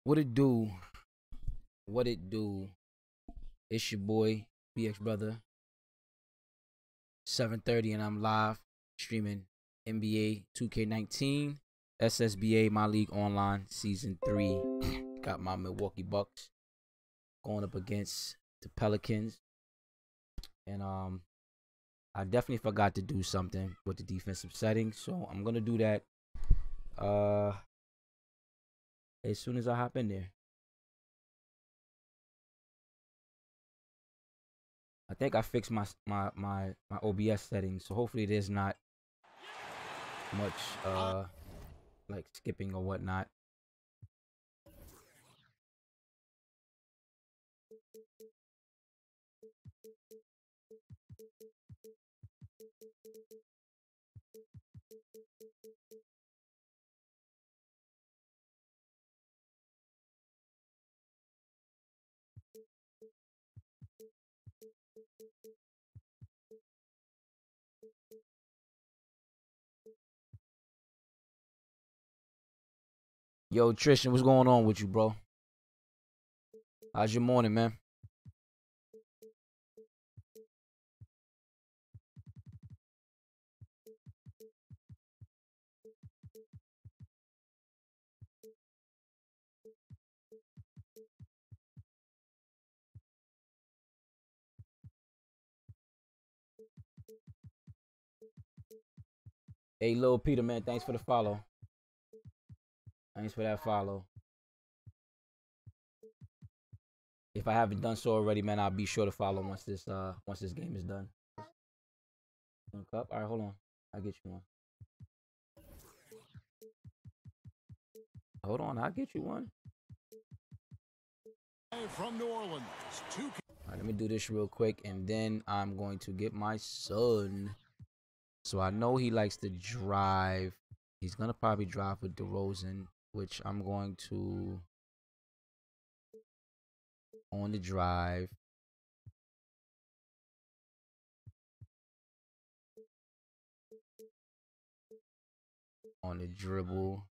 What it do? What it do? It's your boy, BX Brother. 7:30 and I'm live streaming NBA 2k19, SSBA My League Online Season 3. Got my Milwaukee Bucks going up against the Pelicans. And I definitely forgot to do something with the defensive settings, so I'm gonna do that as soon as I hop in there. I think I fixed my OBS settings, so hopefully there's not much like skipping or whatnot. Yo, Tristan, what's going on with you, bro? How's your morning, man? Hey, Lil Peter, man, thanks for the follow. Thanks for that follow. If I haven't done so already, man, I'll be sure to follow once this game is done. All right, hold on. I'll get you one. Hold on, I'll get you one. From New Orleans. All right, let me do this real quick, and then I'm going to get my son. So I know he likes to drive. He's gonna probably drive with DeRozan, which I'm going to on the drive. On the dribble.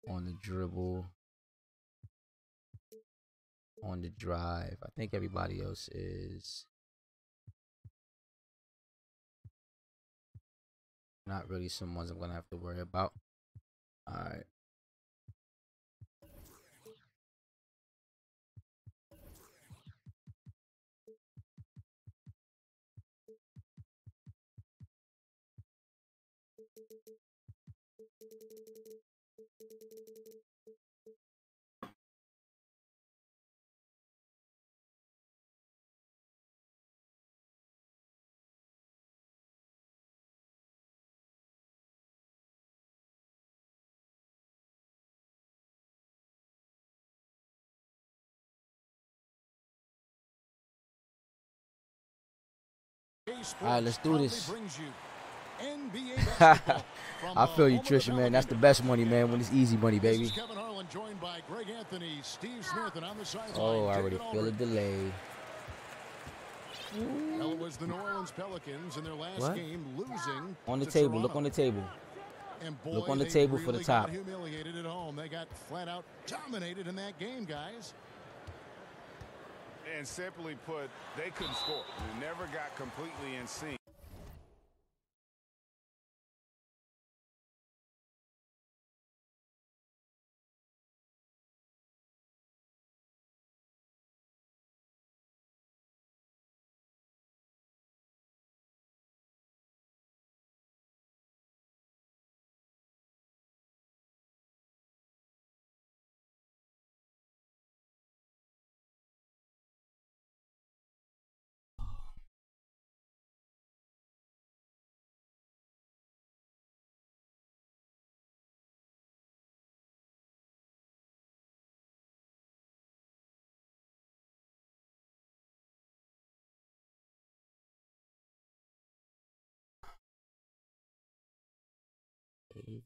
On the dribble. On the drive. I think everybody else is not really some ones I'm gonna have to worry about. All right. All right, let's do this. I feel you, Trisha, man. That's the best money, man, when it's easy money, baby. Oh, I already feel a delay. Well, it was the New Orleans Pelicans in their last game losing on the table. Look on the table. And boy, look on the table really for the top. Got humiliated at home. They got flat out dominated in that game, guys. And simply put, they couldn't score. They never got completely in sync.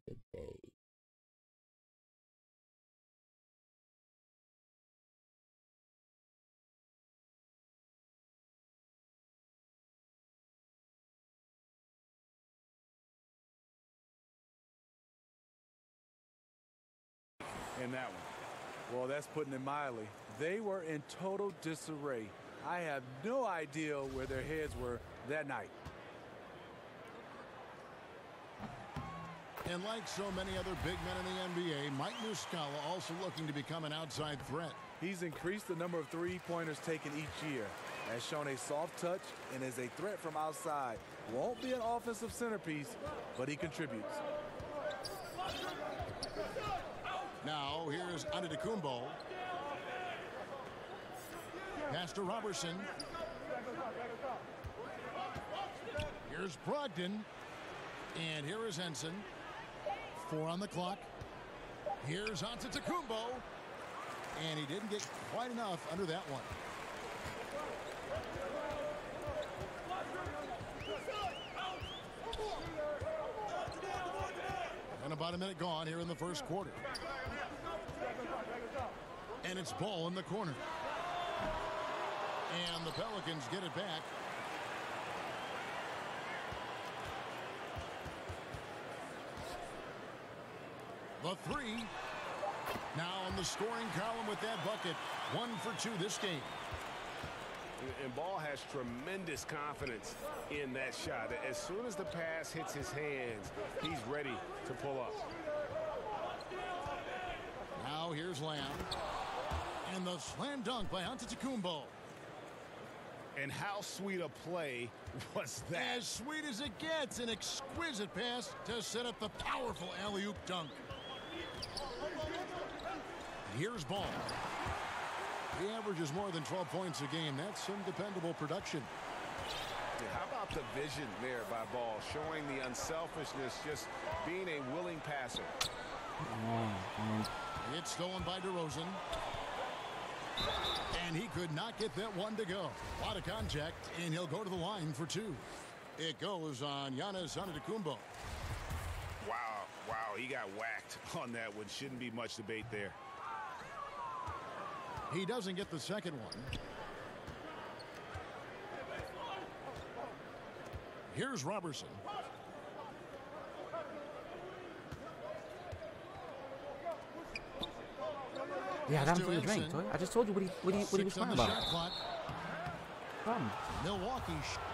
The day. in that one. Well, that's putting it mildly. They were in total disarray. I have no idea where their heads were that night. And like so many other big men in the NBA, Mike Muscala also looking to become an outside threat. He's increased the number of three-pointers taken each year, has shown a soft touch, and is a threat from outside. Won't be an offensive centerpiece, but he contributes. Now, here's Antetokounmpo. Pass to Robertson. Here's Brogdon. And here is Henson. 4 on the clock. Here's Antetokounmpo. And he didn't get quite enough under that one. And about a minute gone here in the first quarter. And it's ball in the corner. And the Pelicans get it back. The three. Now on the scoring column with that bucket. 1 for 2 this game. And Ball has tremendous confidence in that shot. As soon as the pass hits his hands, he's ready to pull up. Now here's Lamb. And the slam dunk by Antetokounmpo. And how sweet a play was that? As sweet as it gets. An exquisite pass to set up the powerful alley-oop dunk. Here's Ball. He averages more than 12 points a game. That's some dependable production. Yeah, how about the vision there by Ball, showing the unselfishness, just being a willing passer. It's stolen by DeRozan. And he could not get that one to go. A lot of contact, and he'll go to the line for 2. It goes on Giannis Antetokounmpo. Wow, he got whacked on that one. Shouldn't be much debate there. He doesn't get the second one. Here's Robertson. Yeah, I got him from the drink, Toy. I just told you what he was talking about. Problem. Milwaukee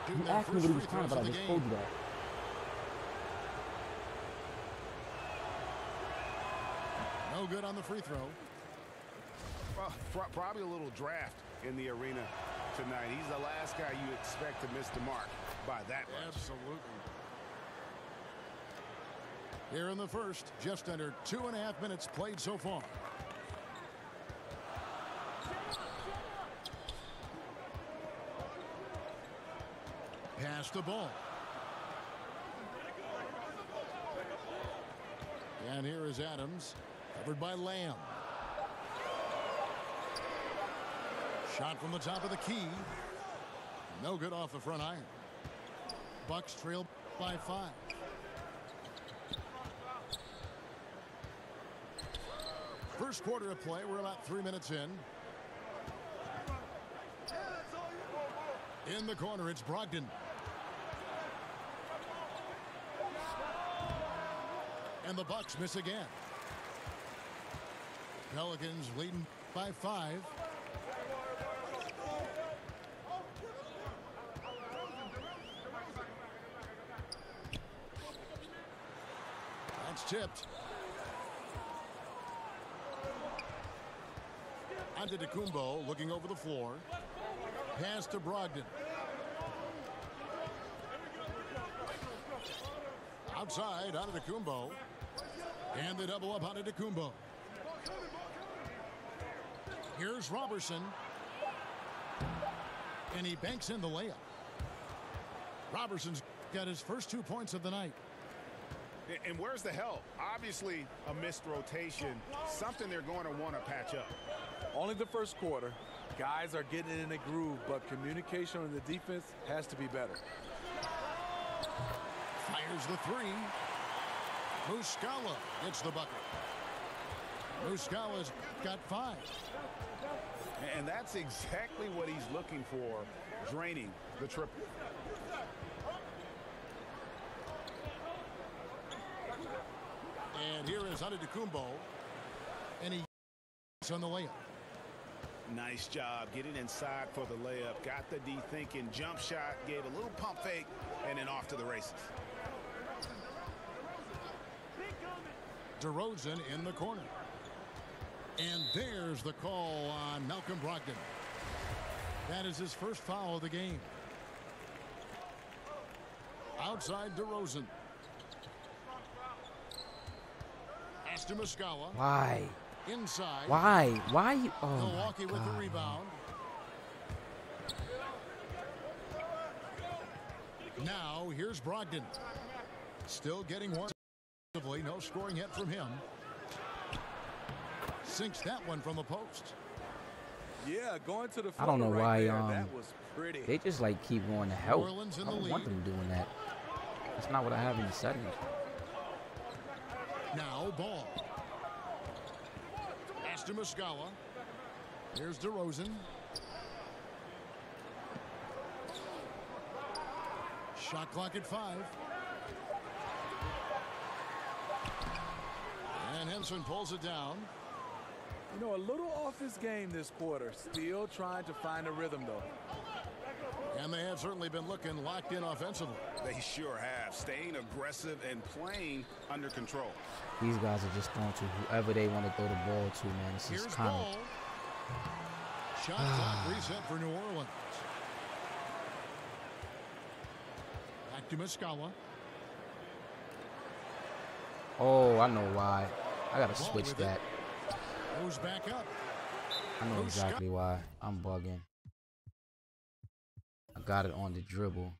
You asked me what he was talking about. I just told you that. No good on the free throw. Well, probably a little draft in the arena tonight. He's the last guy you expect to miss the mark by that much. Absolutely. Here in the first, just under 2.5 minutes played so far. Pass the ball. And here is Adams, covered by Lamb. Shot from the top of the key. No good off the front iron. Bucks trail by 5. First quarter of play. We're about 3 minutes in. In the corner, it's Brogdon. And the Bucks miss again. Pelicans leading by 5. That's tipped. Antetokounmpo looking over the floor. Pass to Brogdon. Outside, Antetokounmpo. And they double up Antetokounmpo. Here's Robertson. And he banks in the layup. Robertson's got his first 2 points of the night. And where's the help? Obviously a missed rotation. Something they're going to want to patch up. Only the first quarter. Guys are getting in a groove, but communication on the defense has to be better. Fires the 3. Muscala gets the bucket. Muscala's got 5. And that's exactly what he's looking for, draining the triple. And here is Antetokounmpo. And he on the layup. Nice job getting inside for the layup. Got the D thinking. Jump shot. Gave a little pump fake. And then off to the races. DeRozan in the corner. And there's the call on Malcolm Brogdon. That is his first foul of the game. Outside DeRozan. Muskawa. Why? Inside. Why? Oh, Milwaukee with the rebound. Now here's Brogdon. Still getting more. No scoring yet from him. Sinks that one from the post. Yeah, going to the I don't know why that was pretty. they just like keep going to help. Orleans I in the don't want lead. them doing that. That's not what I have in the settings. Now ball. Muskawa. Here's DeRozan. Shot clock at 5. And Henson pulls it down. You know, a little off his game this quarter. Still trying to find a rhythm, though. And they have certainly been looking locked in offensively. They sure have. Staying aggressive and playing under control. These guys are just throwing to whoever they want to throw the ball to, man. This is Here's kind ball. Shot clock reset for New Orleans. Back to Muskawa. Oh, I know why. I gotta Ball switch with that. Goes back up. I know exactly why. I'm bugging. I got it on the dribble.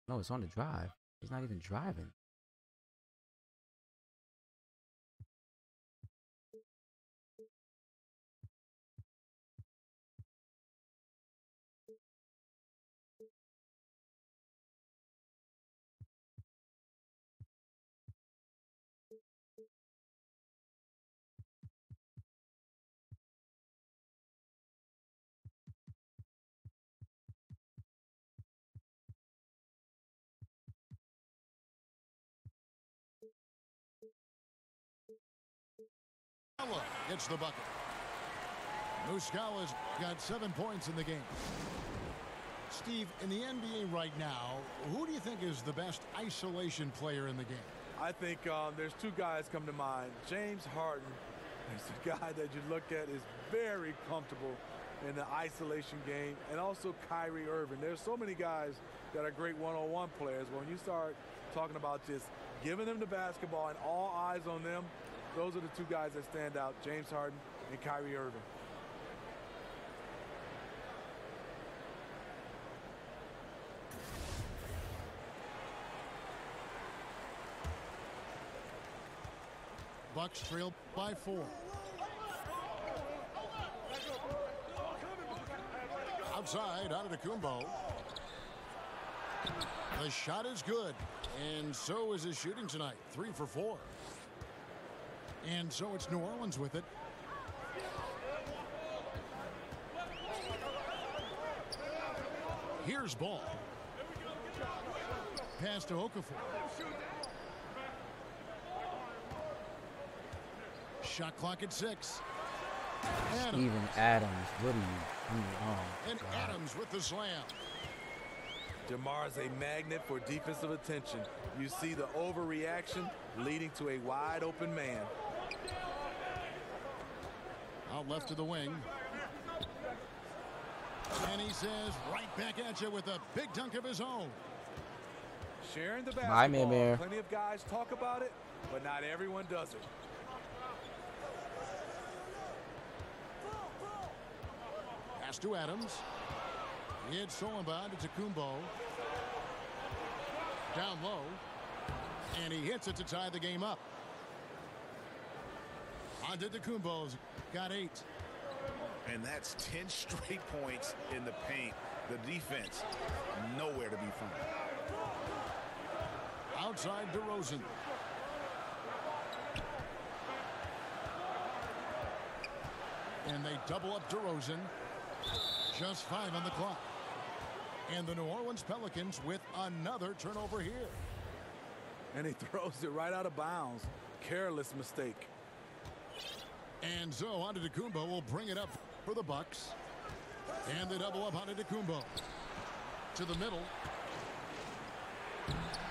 No, it's on the drive. He's not even driving. Gets the bucket. Muskawa's got 7 points in the game. Steve, in the NBA right now, who do you think is the best isolation player in the game? I think there's two guys come to mind. James Harden is the guy that you look at is very comfortable in the isolation game, and also Kyrie Irving. There's so many guys that are great one-on-one players. When you start talking about just giving them the basketball and all eyes on them, those are the two guys that stand out, James Harden and Kyrie Irving. Bucks trail by 4. Outside, Antetokounmpo. The shot is good, and so is his shooting tonight. 3 for 4. And so it's New Orleans with it. Here's ball. Pass to Okafor. Shot clock at 6. Steven Adams, what are you? Oh, And God. Adams with the slam. DeMar's a magnet for defensive attention. You see the overreaction leading to a wide open man. Out left to the wing. And he says, right back at you with a big dunk of his own. Sharing the Bye, basketball. Mimir. Plenty of guys talk about it, but not everyone does it. Pass to Adams. It's stolen by Antetokounmpo. Down low. And he hits it to tie the game up. Antetokounmpo's got 8. And that's 10 straight points in the paint. The defense, nowhere to be found. Outside DeRozan. And they double up DeRozan. Just 5 on the clock. And the New Orleans Pelicans with another turnover here. And he throws it right out of bounds. Careless mistake. And so Antetokounmpo will bring it up for the Bucks. And they double up Antetokounmpo. To the middle.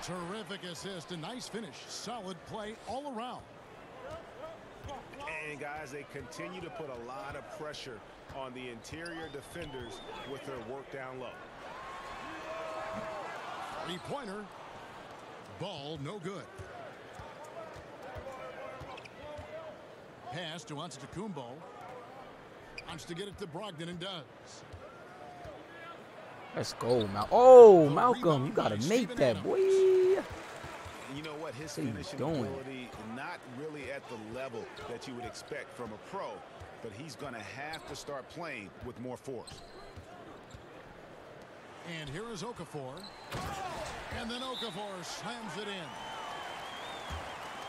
Terrific assist. A nice finish. Solid play all around. And guys, they continue to put a lot of pressure on the interior defenders with their work down low. Three-pointer. Ball no good. Pass to Antetokounmpo. Wants to get it to Brogdon and does. Let's go, Malcolm. You got to make that, boy. You know what? His finishing ability, not really at the level that you would expect from a pro, but he's going to have to start playing with more force. And here is Okafor. And then Okafor slams it in.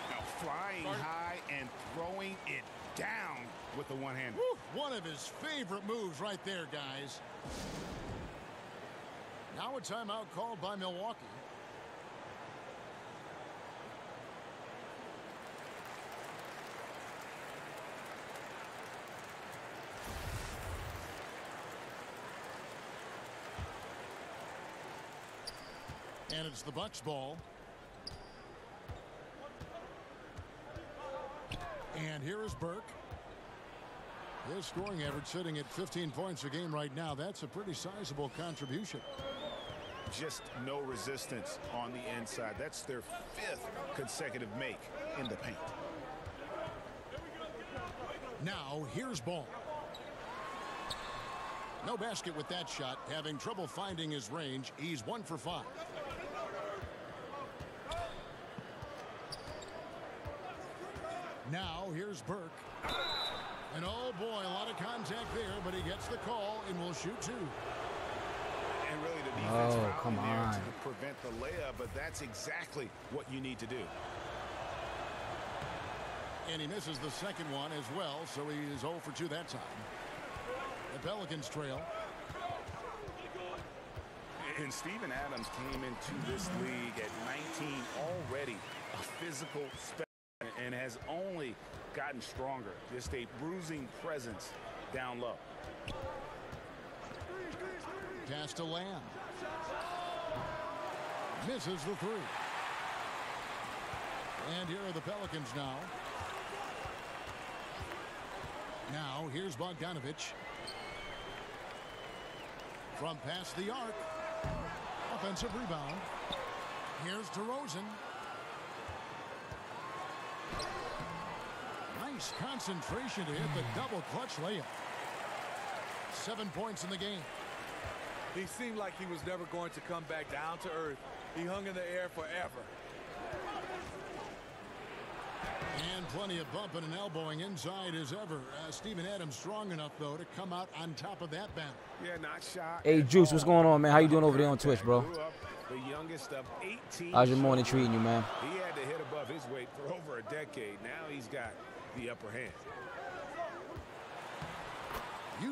Now flying high and throwing it down with the one-hander. One of his favorite moves right there, guys. Now a timeout called by Milwaukee. And it's the Bucks ball. And here is Burke. His scoring average sitting at 15 points a game right now. That's a pretty sizable contribution. Just no resistance on the inside. That's their 5th consecutive make in the paint. Now here's Ball. No basket with that shot. Having trouble finding his range. He's 1 for 5. Now here's Burke. And oh boy, a lot of contact there, but he gets the call and will shoot 2. And really the defense come on, to prevent the layup, but that's exactly what you need to do. And he misses the second one as well, so he is 0 for 2 that time. The Pelicans trail. And Steven Adams came into this league at 19 already, a physical specimen, and has only gotten stronger. Just a bruising presence down low. Pass to Lamb. Misses the 3. And here are the Pelicans now. Now here's Bogdanovich. From past the arc. Offensive rebound. Here's DeRozan. Nice concentration to hit the double clutch layup. 7 points in the game. He seemed like he was never going to come back down to earth. He hung in the air forever. And plenty of bumping and elbowing inside as ever. Steven Adams strong enough, though, to come out on top of that battle. Yeah, not shot. Hey, Juice, what's going on, man? How you doing over there on Twitch, bro? The youngest of 18. How's your morning treating you, man? He had to hit above his weight for over a decade. Now he's got the upper hand.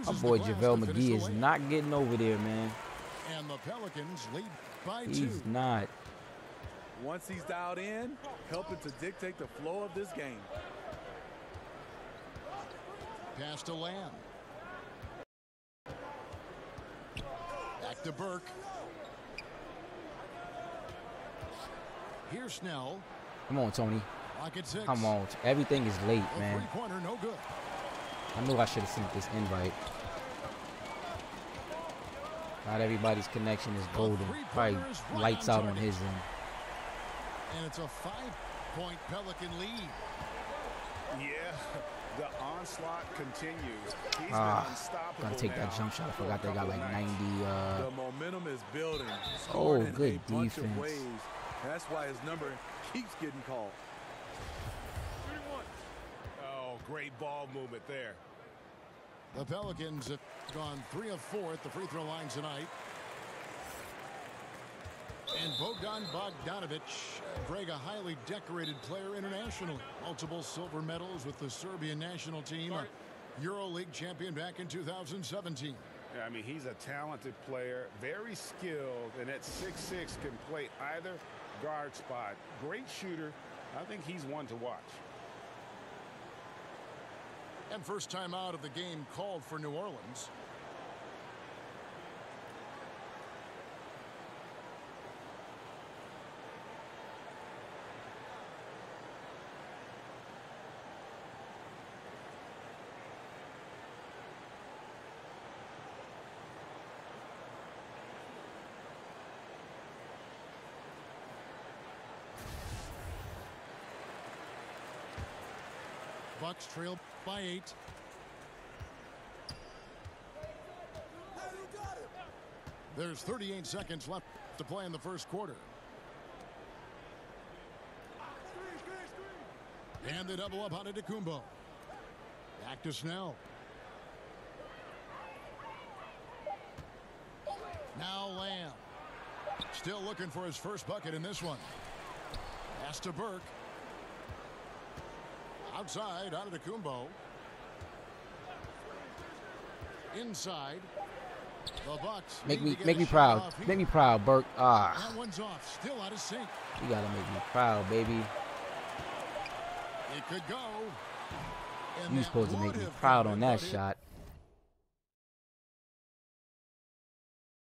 My boy JaVale McGee is not getting over there, man. And the Pelicans lead by 2. He's not. Once he's dialed in, helping to dictate the flow of this game. Pass to Lamb. Back to Burke. Here's Snell. Come on, Tony. Lock at 6. Come on. Everything is late, man. Three-pointer, no good. I knew I should have sent this invite. Not everybody's connection is golden. Probably lights out on his end. And it's a 5-point Pelican lead. Yeah, the onslaught continues. He's been unstoppable. Gotta take that jump shot. I forgot they got like 90. The momentum is building. Oh, good defense. That's why his number keeps getting called. Oh, great ball movement there. The Pelicans have gone 3 of 4 at the free throw line tonight. And Bogdan Bogdanovich, Greg, a highly decorated player internationally. Multiple silver medals with the Serbian national team, a EuroLeague champion back in 2017. Yeah, I mean, he's a talented player, very skilled, and at 6'6" can play either guard spot. Great shooter. I think he's one to watch. And first time out of the game called for New Orleans. Bucks trail by 8. There's 38 seconds left to play in the first quarter. And they double up on Antetokounmpo. Back to Snell. Now Lamb. Still looking for his first bucket in this one. Pass to Burke. Outside, Antetokounmpo. Inside. The Bucks Make me proud. Make me proud, Burke. That one's off. Still out of sync. You gotta make me proud, baby. It could go. And You supposed to make me proud on that shot.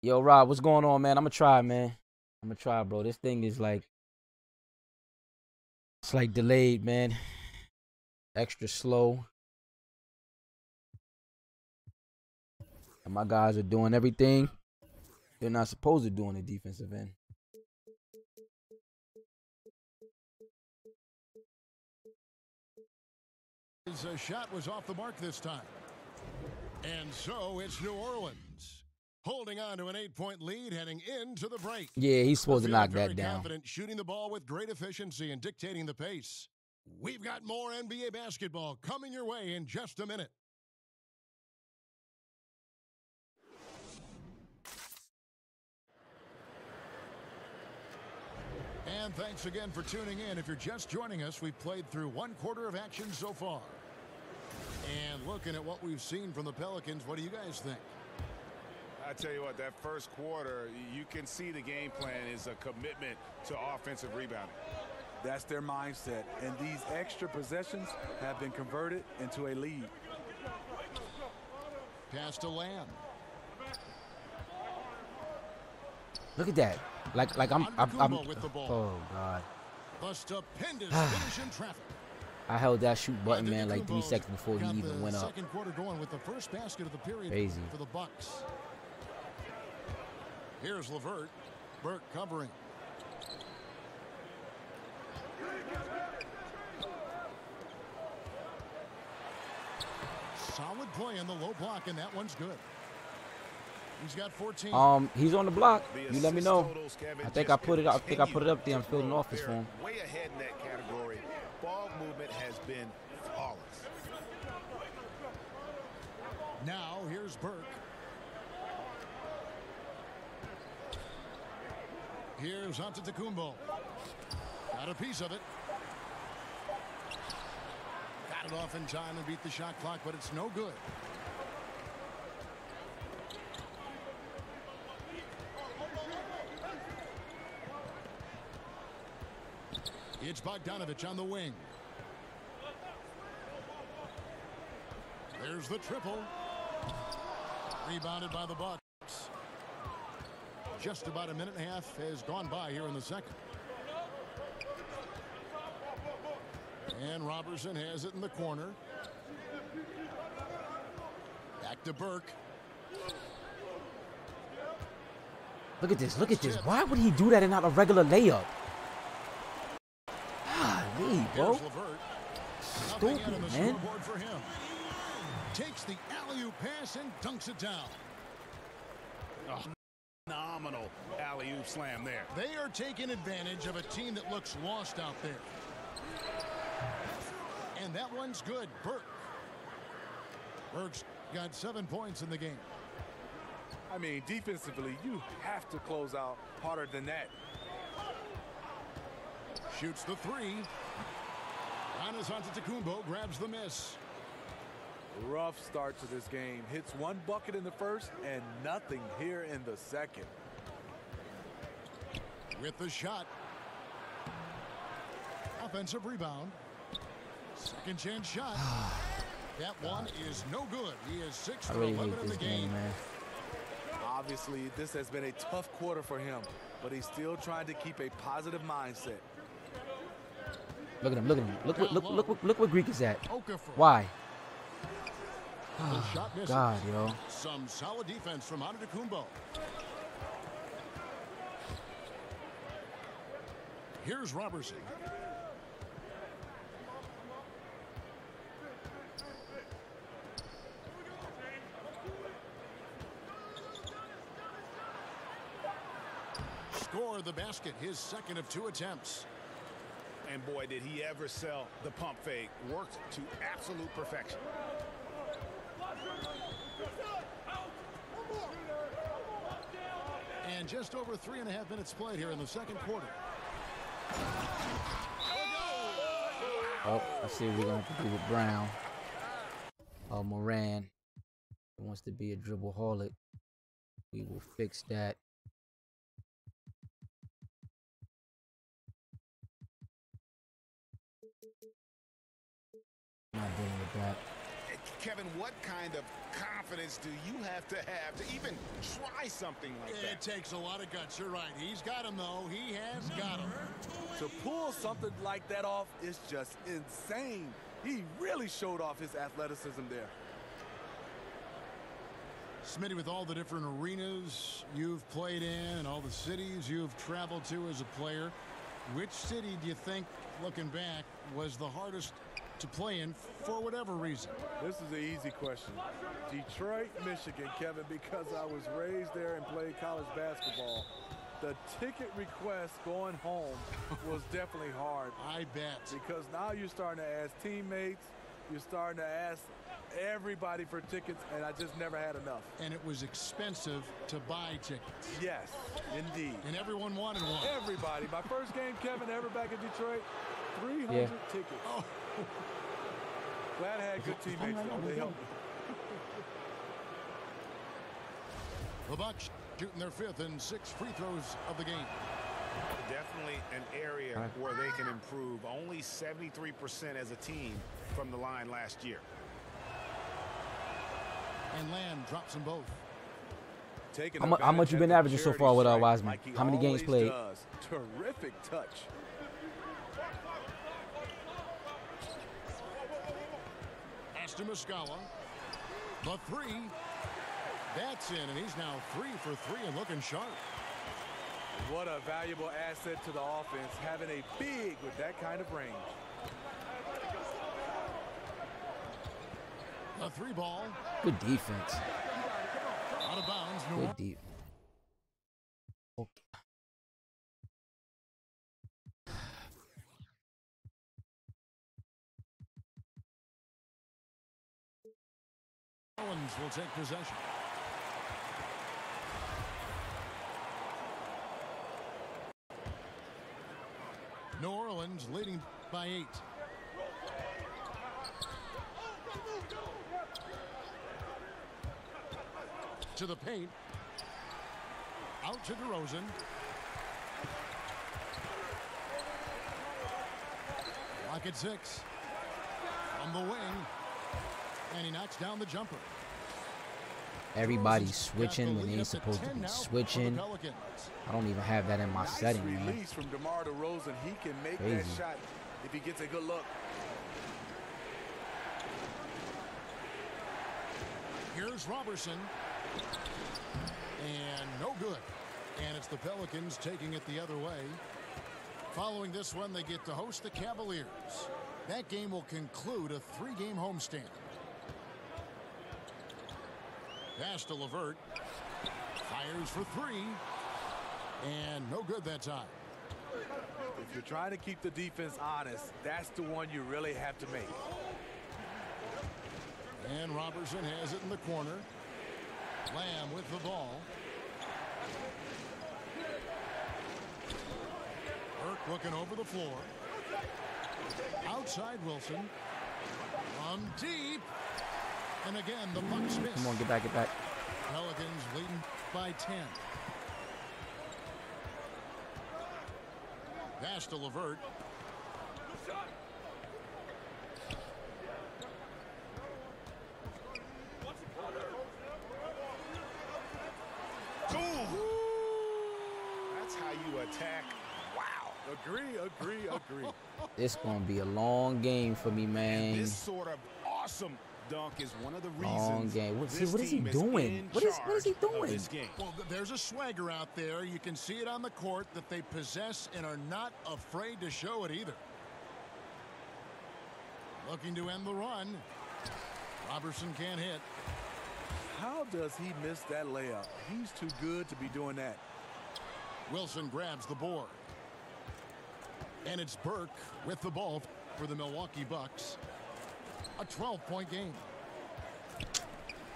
Yo, Rob, what's going on, man? I'm gonna try, man. I'm gonna try, bro. This thing is like, it's like delayed, man. Extra slow. And my guys are doing everything they're not supposed to do on the defensive end. His shot was off the mark this time. And so it's New Orleans holding on to an 8-point lead heading into the break. Yeah, he's supposed to knock that down. Confident, shooting the ball with great efficiency and dictating the pace. We've got more NBA basketball coming your way in just a minute. And thanks again for tuning in. If you're just joining us, we've played through one quarter of action so far. And looking at what we've seen from the Pelicans, what do you guys think? I tell you what, that first quarter, you can see the game plan is a commitment to offensive rebounding. That's their mindset, and these extra possessions have been converted into a lead. Pass to Lamb. Look at that. Like I'm with the ball. Oh God. A stupendous finish in traffic. I held that shoot button, man, like 3 seconds before he even went up. Second quarter going with the first basket of the period. Crazy. For the Bucks. Here's LeVert. Burke covering. Solid play in the low block, and that one's good. He's got 14. He's on the block. You let me know. I think I put it up. I think I put it up there. I'm filling an office for him. Way ahead in that category. Ball movement has been flawless. Now here's Burke. Here's Antetokounmpo. Got a piece of it. Got it off in time and beat the shot clock, but it's no good. It's Bogdanovich on the wing. There's the triple. Rebounded by the Bucks. Just about a minute and a half has gone by here in the second. And Robertson has it in the corner. Back to Burke. Look at this. Look at this. Why would he do that and not a regular layup? Golly, bro. Stupid, man. For him. Takes the alley-oop pass and dunks it down. Oh, phenomenal alley-oop slam there. They are taking advantage of a team that looks lost out there. And that one's good. Burke's got 7 points in the game. I mean, defensively, you have to close out harder than that. Shoots the three. Giannis Antetokounmpo grabs the miss. Rough start to this game. Hits one bucket in the first and nothing here in the second. With the shot. Offensive rebound. Second chance shot. That one is no good. He is 6 for 11 in the game. Man. Obviously, this has been a tough quarter for him, but he's still trying to keep a positive mindset. Look at him. Look at him. Look what Greek is at. Okafor. Why? The shot misses. God, yo. Some solid defense from Antetokounmpo. Here's Robertson. Score the basket, his second of 2 attempts. And boy, did he ever sell the pump fake. Worked to absolute perfection. And just over 3.5 minutes played here in the second quarter. Oh, I see what we're going to have to do with Brown. Moran wants to be a dribble-holic. We will fix that. Not dealing with that. Kevin, what kind of confidence do you have to even try something like that? It takes a lot of guts. You're right. He's got him, though. He has got him. To pull something like that off is just insane. He really showed off his athleticism there. Smitty, with all the different arenas you've played in and all the cities you've traveled to as a player, which city do you think, looking back, was the hardest to play in for whatever reason? This is an easy question. Detroit, Michigan, Kevin, because I was raised there and played college basketball. The ticket request going home was definitely hard. I bet. Because now you're starting to ask teammates, you're starting to ask everybody for tickets, and I just never had enough. And it was expensive to buy tickets. Yes, indeed. And everyone wanted one. Everybody. My first game, Kevin, ever back in Detroit, 300 tickets. Oh. Glad I had good teammates, though. They helped me. The Bucks shooting their 5th and 6th free throws of the game. Definitely an area where they can improve. Only 73% as a team from the line last year. And Lamb drops them both. How much you been averaging so far with Wiseman? How many games played? Terrific touch. Aston Muscala. The 3. That's in, and he's now 3 for 3 and looking sharp. What a valuable asset to the offense, having a big with that kind of range. The 3 ball. Good defense. Out of bounds. Good defense. Okay. Owens will take possession. New Orleans leading by 8. To the paint. Out to DeRozan. Clock at 6. From the wing. And he knocks down the jumper. Everybody's switching when they ain't supposed to be switching. I don't even have that in my setting, man. Release from DeMar DeRozan. He can make that shot if he gets a good look. Here's Robertson. And no good. And it's the Pelicans taking it the other way. Following this one, they get to host the Cavaliers. That game will conclude a 3-game homestand. Pass to LeVert. Fires for 3. And no good that time. If you're trying to keep the defense honest, that's the one you really have to make. And Robertson has it in the corner. Lamb with the ball. Burke looking over the floor. Outside Wilson. From deep. And again, the Bucks miss. Come on, get back, get back. Pelicans leading by 10. Pass to LeVert. That's how you attack. Wow. Agree. It's going to be a long game for me, man. This sort of awesome dunk is one of the reasons. Long game. What is he team doing? What is he doing? This game. Well, there's a swagger out there. You can see it on the court that they possess and are not afraid to show it either. Looking to end the run. Robertson can't hit. How does he miss that layup? He's too good to be doing that. Wilson grabs the board. And it's Burke with the ball for the Milwaukee Bucks. A 12-point game.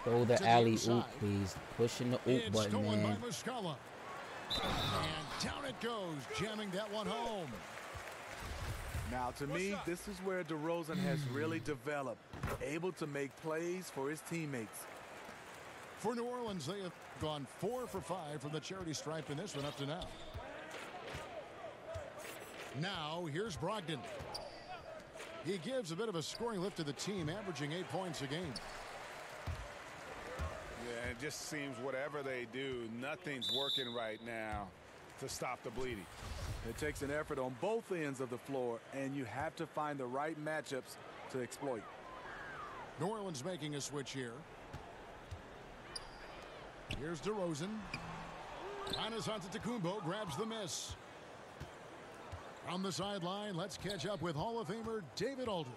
Throw the alley-oop, please. Pushing the oop button, stolen man. by Muscala. And down it goes, jamming that one home. Now, to me, this is where DeRozan has really developed, able to make plays for his teammates. For New Orleans, they have gone 4 for 5 from the charity stripe in this one up to now. Now, here's Brogdon. He gives a bit of a scoring lift to the team, averaging 8 points a game. Yeah, it just seems whatever they do, nothing's working right now to stop the bleeding. It takes an effort on both ends of the floor, and you have to find the right matchups to exploit. New Orleans making a switch here. Here's DeRozan. Giannis Antetokounmpo grabs the miss. On the sideline, let's catch up with Hall of Famer David Aldridge.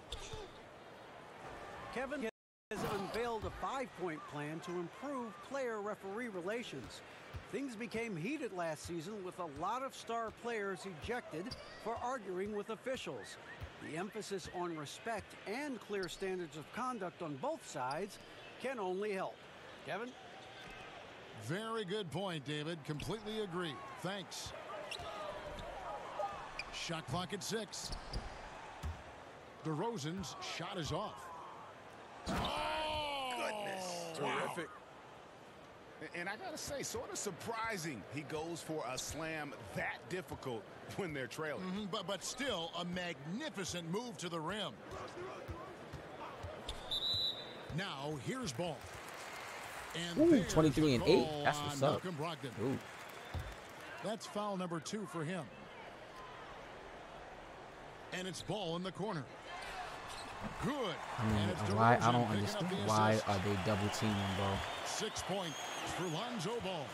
Kevin has unveiled a 5-point plan to improve player-referee relations. Things became heated last season with a lot of star players ejected for arguing with officials. The emphasis on respect and clear standards of conduct on both sides can only help. Kevin? Very good point, David. Completely agree. Thanks. Shot clock at 6. DeRozan's shot is off. Oh, goodness. Terrific. And I gotta say, sort of surprising he goes for a slam that difficult when they're trailing. But still a magnificent move to the rim. Now here's Ball. And Ooh, 23 and 8. That's what's up. Ooh. That's foul number 2 for him. And it's Ball in the corner. Good. I mean, why? I don't understand. Why are they double teaming, bro? 6 points for Lonzo Ball.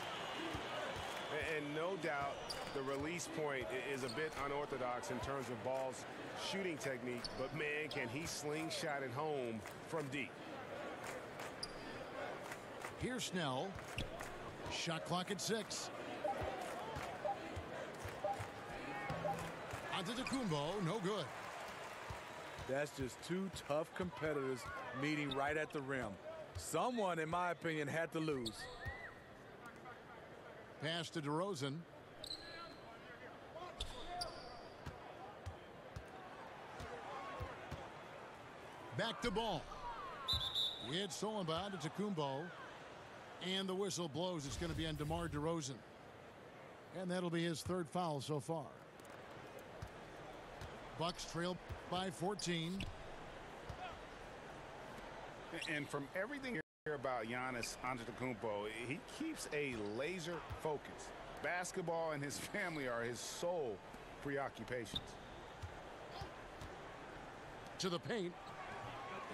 And no doubt the release point is a bit unorthodox in terms of Ball's shooting technique, but man, can he slingshot it home from deep. Here's Snell. Shot clock at 6. Antetokounmpo, no good. That's just two tough competitors meeting right at the rim. Someone, in my opinion, had to lose. Pass to DeRozan. Back to Ball. It's stolen by Antetokounmpo. And the whistle blows. It's going to be on DeMar DeRozan. And that'll be his 3rd foul so far. Bucks trail by 14. And from everything you hear about Giannis Antetokounmpo, he keeps a laser focus. Basketball and his family are his sole preoccupations. To the paint.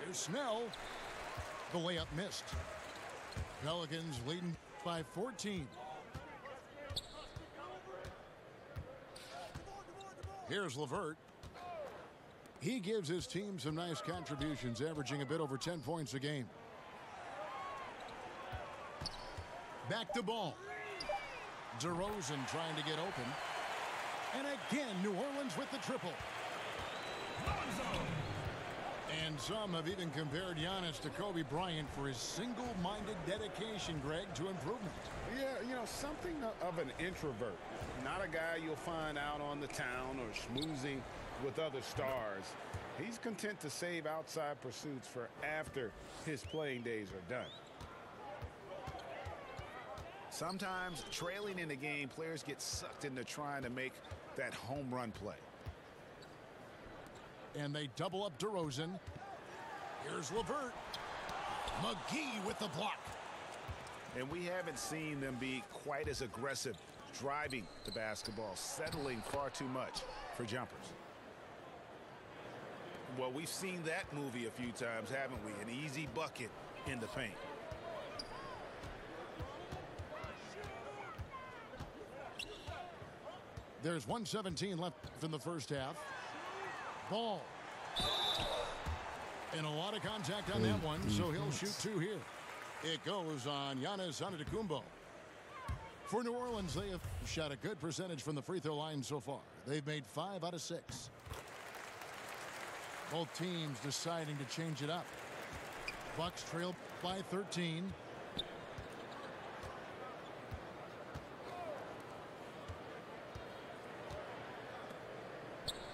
Here's Snell. The layup missed. Pelicans leading by 14. Here's LeVert. He gives his team some nice contributions, averaging a bit over 10 points a game. Back to Ball. DeRozan trying to get open. And again, New Orleans with the triple. And some have even compared Giannis to Kobe Bryant for his single-minded dedication, Greg, to improvement. Yeah, you know, something of an introvert. Not a guy you'll find out on the town or schmoozing with other stars. He's content to save outside pursuits for after his playing days are done. Sometimes trailing in the game, players get sucked into trying to make that home run play. And they double up DeRozan. Here's LeVert. McGee with the block. And we haven't seen them be quite as aggressive driving the basketball, settling far too much for jumpers. Well, we've seen that movie a few times, haven't we? An easy bucket in the paint. There's 1:17 left in the first half. Ball. And a lot of contact on that one, so he'll shoot two here. It goes on Giannis Antetokounmpo. For New Orleans, they have shot a good percentage from the free throw line so far. They've made 5 out of 6. Both teams deciding to change it up. Bucks trail by 13.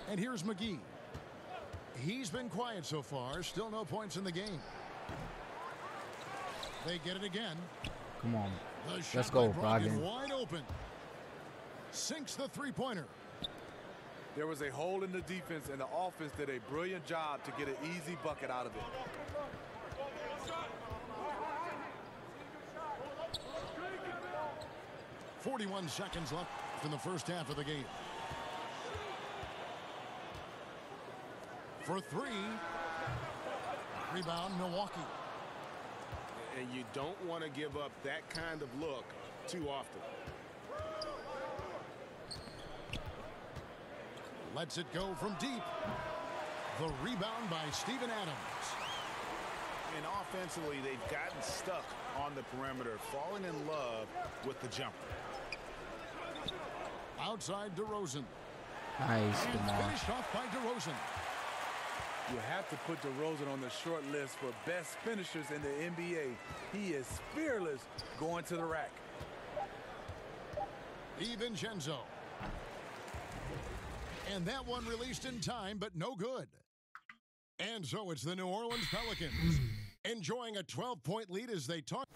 And here's McGee. He's been quiet so far. Still no points in the game. They get it again. Come on. Let's go, Brogdon. Wide open. Sinks the three-pointer. There was a hole in the defense, and the offense did a brilliant job to get an easy bucket out of it. 41 seconds left in the first half of the game. For 3. Rebound, Milwaukee. And you don't want to give up that kind of look too often. Lets it go from deep. The rebound by Steven Adams. And offensively, they've gotten stuck on the perimeter, falling in love with the jumper. Outside DeRozan. Nice, and finished off by DeRozan. You have to put DeRozan on the short list for best finishers in the NBA. He is fearless going to the rack. DiVincenzo. And that one released in time, but no good. And so it's the New Orleans Pelicans enjoying a 12-point lead as they talk.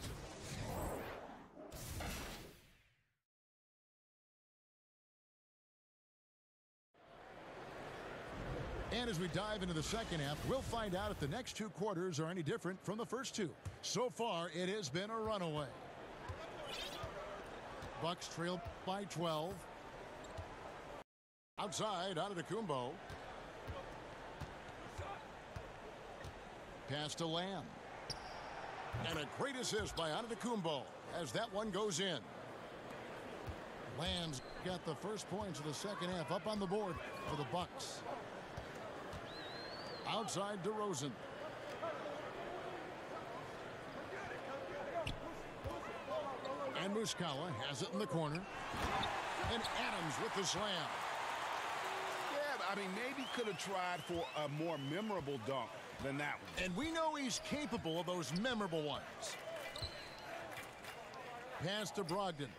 And as we dive into the second half, we'll find out if the next 2 quarters are any different from the first 2. So far, it has been a runaway. Bucks trail by 12. Outside, Antetokounmpo. Pass to Lamb. And a great assist by Antetokounmpo as that one goes in. Lamb's got the first points of the second half up on the board for the Bucks. Outside DeRozan. And Muscala has it in the corner. And Adams with the slam. Yeah, I mean, maybe could have tried for a more memorable dunk than that one. And we know he's capable of those memorable ones. Pass to Brogdon.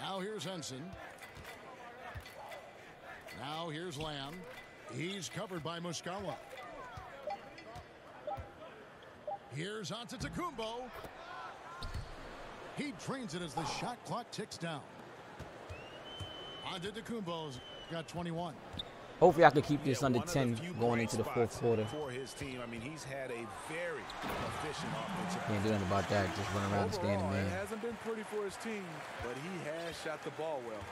Now here's Henson. Now here's Lamb. He's covered by Muscala. Here's Antetokounmpo. He trains it as the shot clock ticks down. Antetokounmpo's got 21. Hopefully I can keep this under 10 going into the fourth quarter. For his team, I mean, he's had a very efficient offensive. Can't do nothing about that. Just run around and stand Overall, man. it hasn't been pretty for his team, but he has shot the ball well.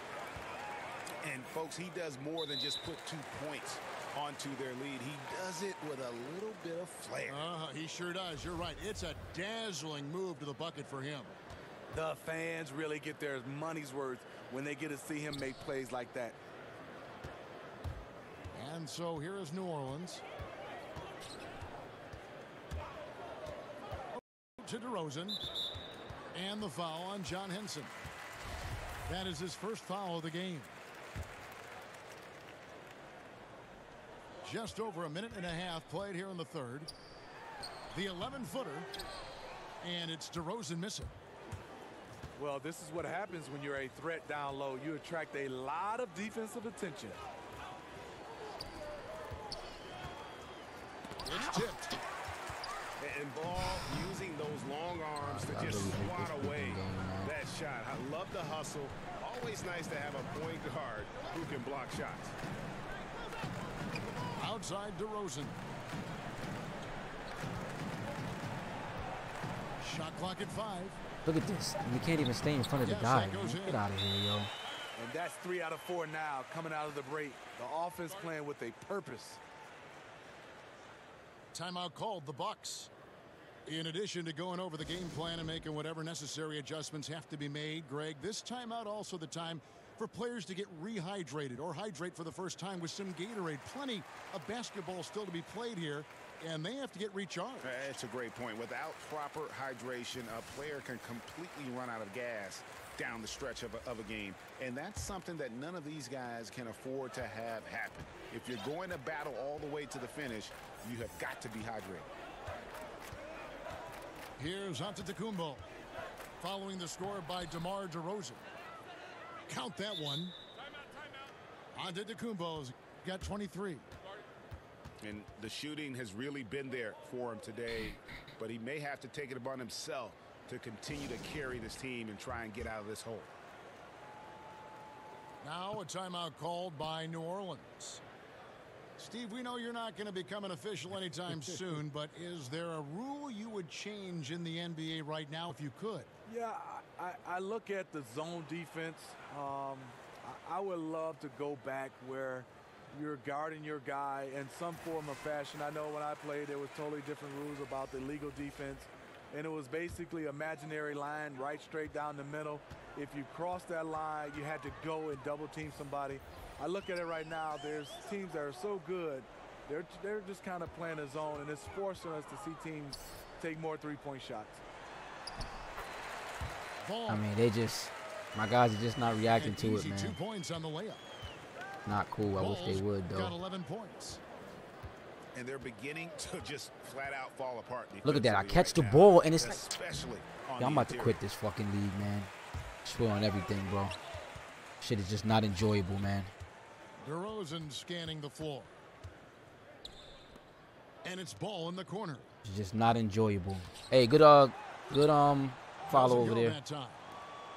And folks, he does more than just put 2 points onto their lead. He does it with a little bit of flair. He sure does. You're right. It's a dazzling move to the bucket for him. The fans really get their money's worth when they get to see him make plays like that. And so here is New Orleans. To DeRozan. And the foul on John Henson. That is his first foul of the game. Just over a minute and a half played here in the third. The 11-footer. And it's DeRozan missing. Well, this is what happens when you're a threat down low. You attract a lot of defensive attention. It's tipped. And Ball using those long arms to just swat away that shot. I love the hustle. Always nice to have a point guard who can block shots. Outside DeRozan. Shot clock at 5. Look at this. You can't even stay in front of the guy. Get out of here, yo. And that's 3 out of 4 now coming out of the break. The offense playing with a purpose. Timeout called the Bucks. In addition to going over the game plan and making whatever necessary adjustments have to be made, Greg, this timeout also the time for players to get rehydrated or hydrate for the first time with some Gatorade. Plenty of basketball still to be played here, and they have to get recharged. That's a great point. Without proper hydration, a player can completely run out of gas down the stretch of a game. And that's something that none of these guys can afford to have happen. If you're going to battle all the way to the finish, you have got to be hydrated. Here's Antetokounmpo, following the score by DeMar DeRozan. Count that one. Antetokounmpo's got 23. And the shooting has really been there for him today, but he may have to take it upon himself to continue to carry this team and try and get out of this hole. Now a timeout called by New Orleans. Steve, we know you're not going to become an official anytime soon, but is there a rule you would change in the NBA right now if you could? Yeah, I look at the zone defense. I would love to go back where you're guarding your guy in some form of fashion. I know when I played, there was totally different rules about the legal defense, and it was basically imaginary line right straight down the middle. If you crossed that line, you had to go and double team somebody. I look at it right now, there's teams that are so good, they're just kind of playing a zone, and it's forcing us to see teams take more three-point shots. I mean, my guys are just not reacting to it, man. 2 points on the layup. Not cool. I wish they would, though. Got 11 points. And they're beginning to just flat out fall apart. Look at that. I catch the now, ball, and it's like, especially on yo, I'm about to interior. quit this fucking league, man. I swear on everything, bro. Shit is just not enjoyable, man. DeRozan scanning the floor. And it's Ball in the corner. It's just not enjoyable. Hey, good follow over there. That time.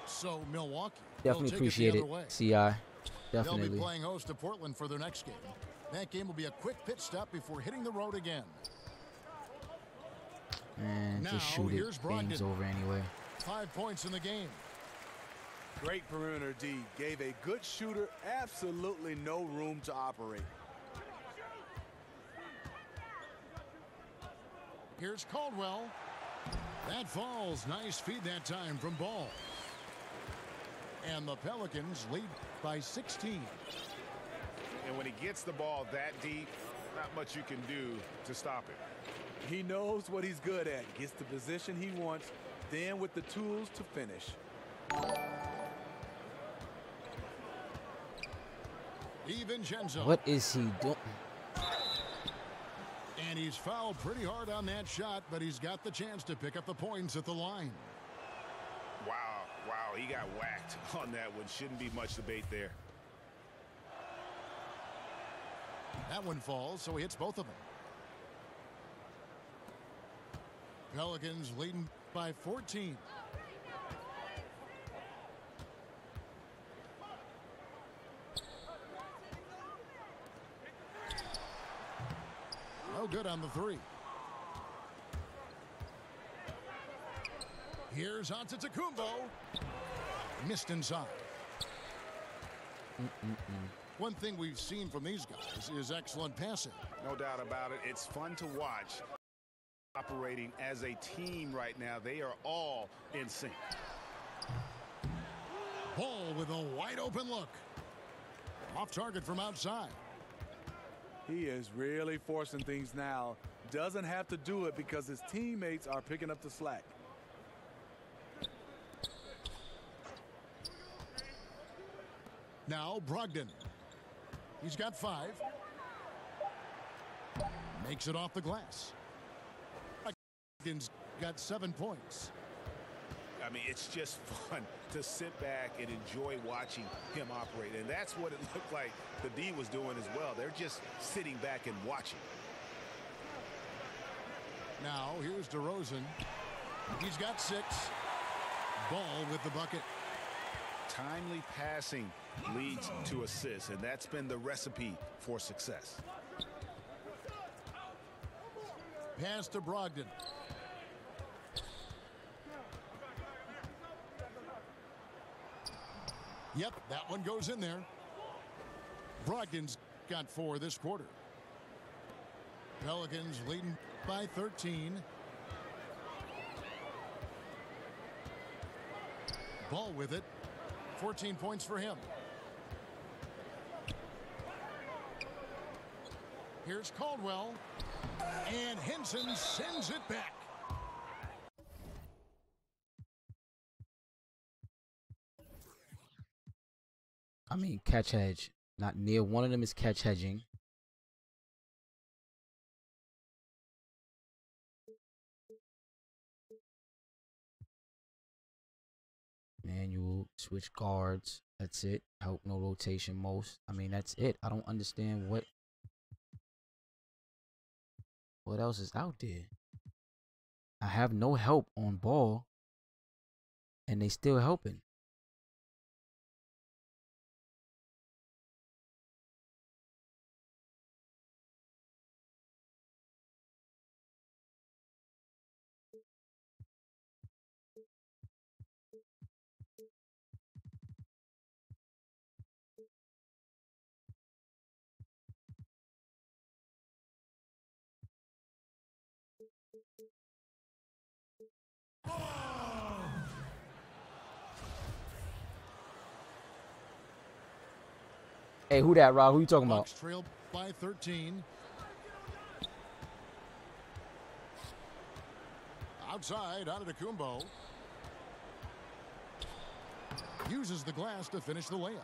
So Milwaukee Definitely appreciate it, CI. Definitely. They'll be playing host to Portland for their next game. That game will be a quick pit stop before hitting the road again. And now, just shoot it. Game's over anyway. 5 points in the game. Great perimeter D. Gave a good shooter absolutely no room to operate. Here's Caldwell. That falls. Nice feed that time from Ball. And the Pelicans lead by 16. And when he gets the ball that deep, not much you can do to stop it. He knows what he's good at. Gets the position he wants, then with the tools to finish. DiVincenzo. What is he doing? And he's fouled pretty hard on that shot, but he's got the chance to pick up the points at the line. Wow, he got whacked on that one. Shouldn't be much debate there. That one falls, so he hits both of them. Pelicans leading by 14. No good on the three. Here's Antetokounmpo. Missed inside. One thing we've seen from these guys is excellent passing. No doubt about it. It's fun to watch. Operating as a team right now. They are all in sync. Ball with a wide open look. Off target from outside. He is really forcing things now. Doesn't have to do it because his teammates are picking up the slack. Now Brogdon. He's got 5. Makes it off the glass. Brogdon's got 7 points. I mean, it's just fun to sit back and enjoy watching him operate. And that's what it looked like the D was doing as well. They're just sitting back and watching. Now, here's DeRozan. He's got 6. Ball with the bucket. Timely passing leads to assists, and that's been the recipe for success. Pass to Brogdon. Yep, that one goes in there. Brogdon's got 4 this quarter. Pelicans leading by 13. Ball with it. 14 points for him. Here's Caldwell. And Henson sends it back. I mean, catch hedge. Not near one of them is catch hedging. Manual, switch guards. That's it. Help, no rotation most. I mean, that's it. I don't understand what else is out there. I have no help on ball, and they still helping. Hey, who that, Rob? Who you talking about? Bucks trail by 13. Outside, Antetokounmpo. Uses the glass to finish the layup.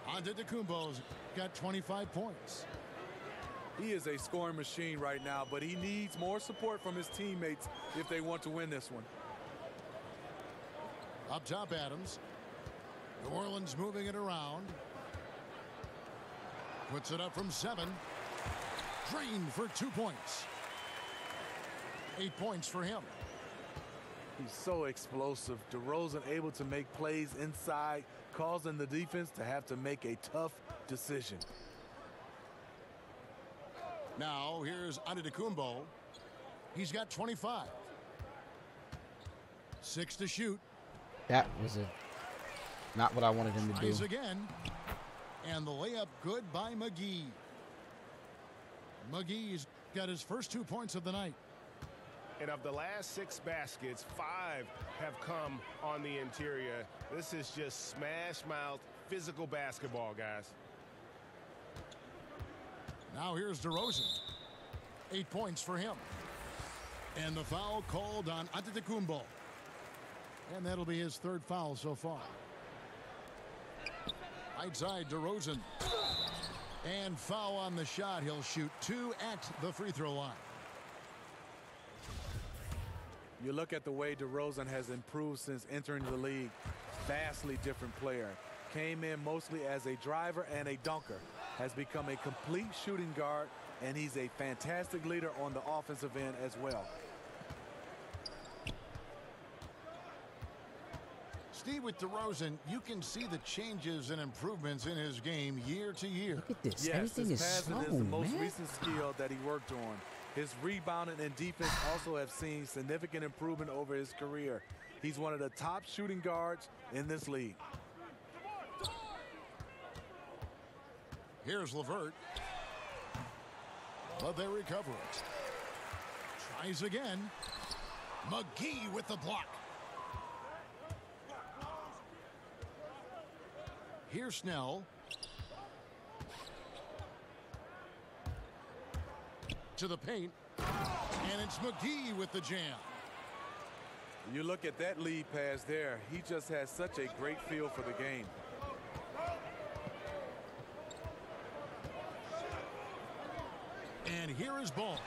Antetokounmpo's got 25 points. He is a scoring machine right now, but he needs more support from his teammates if they want to win this one. Up top, Adams. New Orleans moving it around. Puts it up from 7. Drained for 2 points. 8 points for him. He's so explosive. DeRozan able to make plays inside, causing the defense to have to make a tough decision. Now here's Antetokounmpo. He's got 25. 6 to shoot. That was not what I wanted him to Tries do. again. And the layup good by McGee. McGee's got his first 2 points of the night. And of the last 6 baskets, 5 have come on the interior. This is just smash mouth physical basketball, guys. Now here's DeRozan. 8 points for him. And the foul called on Antetokounmpo. And that'll be his 3rd foul so far. Outside DeRozan. And foul on the shot. He'll shoot 2 at the free throw line. You look at the way DeRozan has improved since entering the league. Vastly different player. Came in mostly as a driver and a dunker. Has become a complete shooting guard, and he's a fantastic leader on the offensive end as well. Steve, with DeRozan, you can see the changes and improvements in his game year to year. Look at this. Yes, Everything his is passing slow, is the most man. recent skill that he worked on. His rebounding and defense also have seen significant improvement over his career. He's one of the top shooting guards in this league. Here's LeVert. But they recover it. Tries again. McGee with the block. Here's Snell. To the paint. And it's McGee with the jam. You look at that lead pass there. He just has such a great feel for the game. And here is Ball.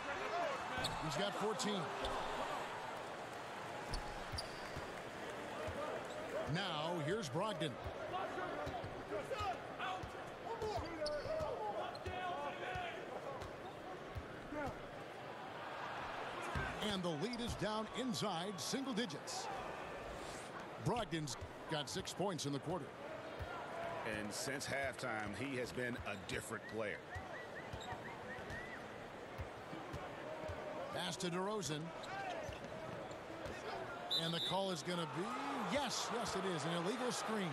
He's got 14. Now, here's Brogdon. And the lead is down inside single digits. Brogdon's got 6 points in the quarter. And since halftime, he has been a different player. Pass to DeRozan. And the call is going to be, yes, it is, an illegal screen.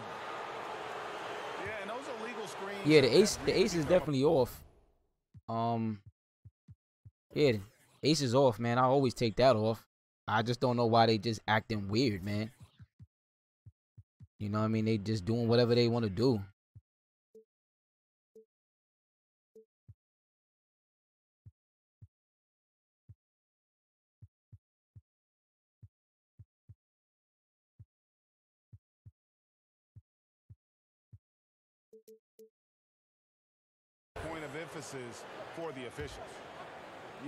Yeah, and those illegal screens. Yeah, the ace is definitely off. Yeah, the ace is off, man. I always take that off. I just don't know why they just acting weird, man. You know what I mean? They just doing whatever they want to do. Point of emphasis for the officials.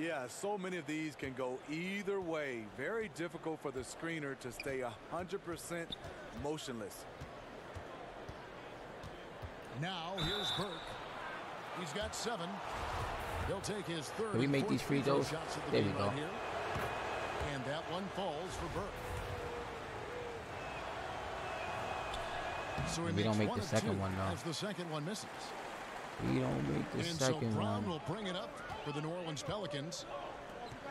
Yeah, so many of these can go either way. Very difficult for the screener to stay 100% motionless. Now, here's Burke. He's got 7. He'll take his third. Can we make these free throws? There we go. Right here. And that one falls for Burke. So we don't make the second one, though. As the second one misses. We don't make the second so Brown one. will bring it up for the New Orleans Pelicans.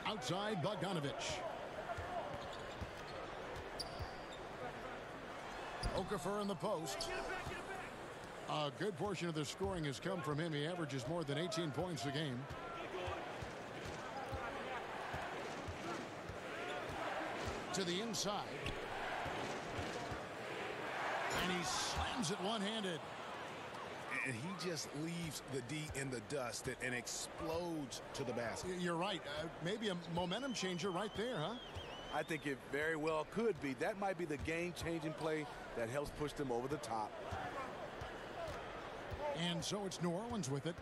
Outside Bogdanovich. Okafor in the post. A good portion of the scoring has come from him. He averages more than 18 points a game. To the inside. And he slams it one-handed. And he just leaves the D in the dust and explodes to the basket. You're right. Maybe a momentum changer right there, huh? I think it very well could be. That might be the game-changing play that helps push them over the top. And so it's New Orleans with it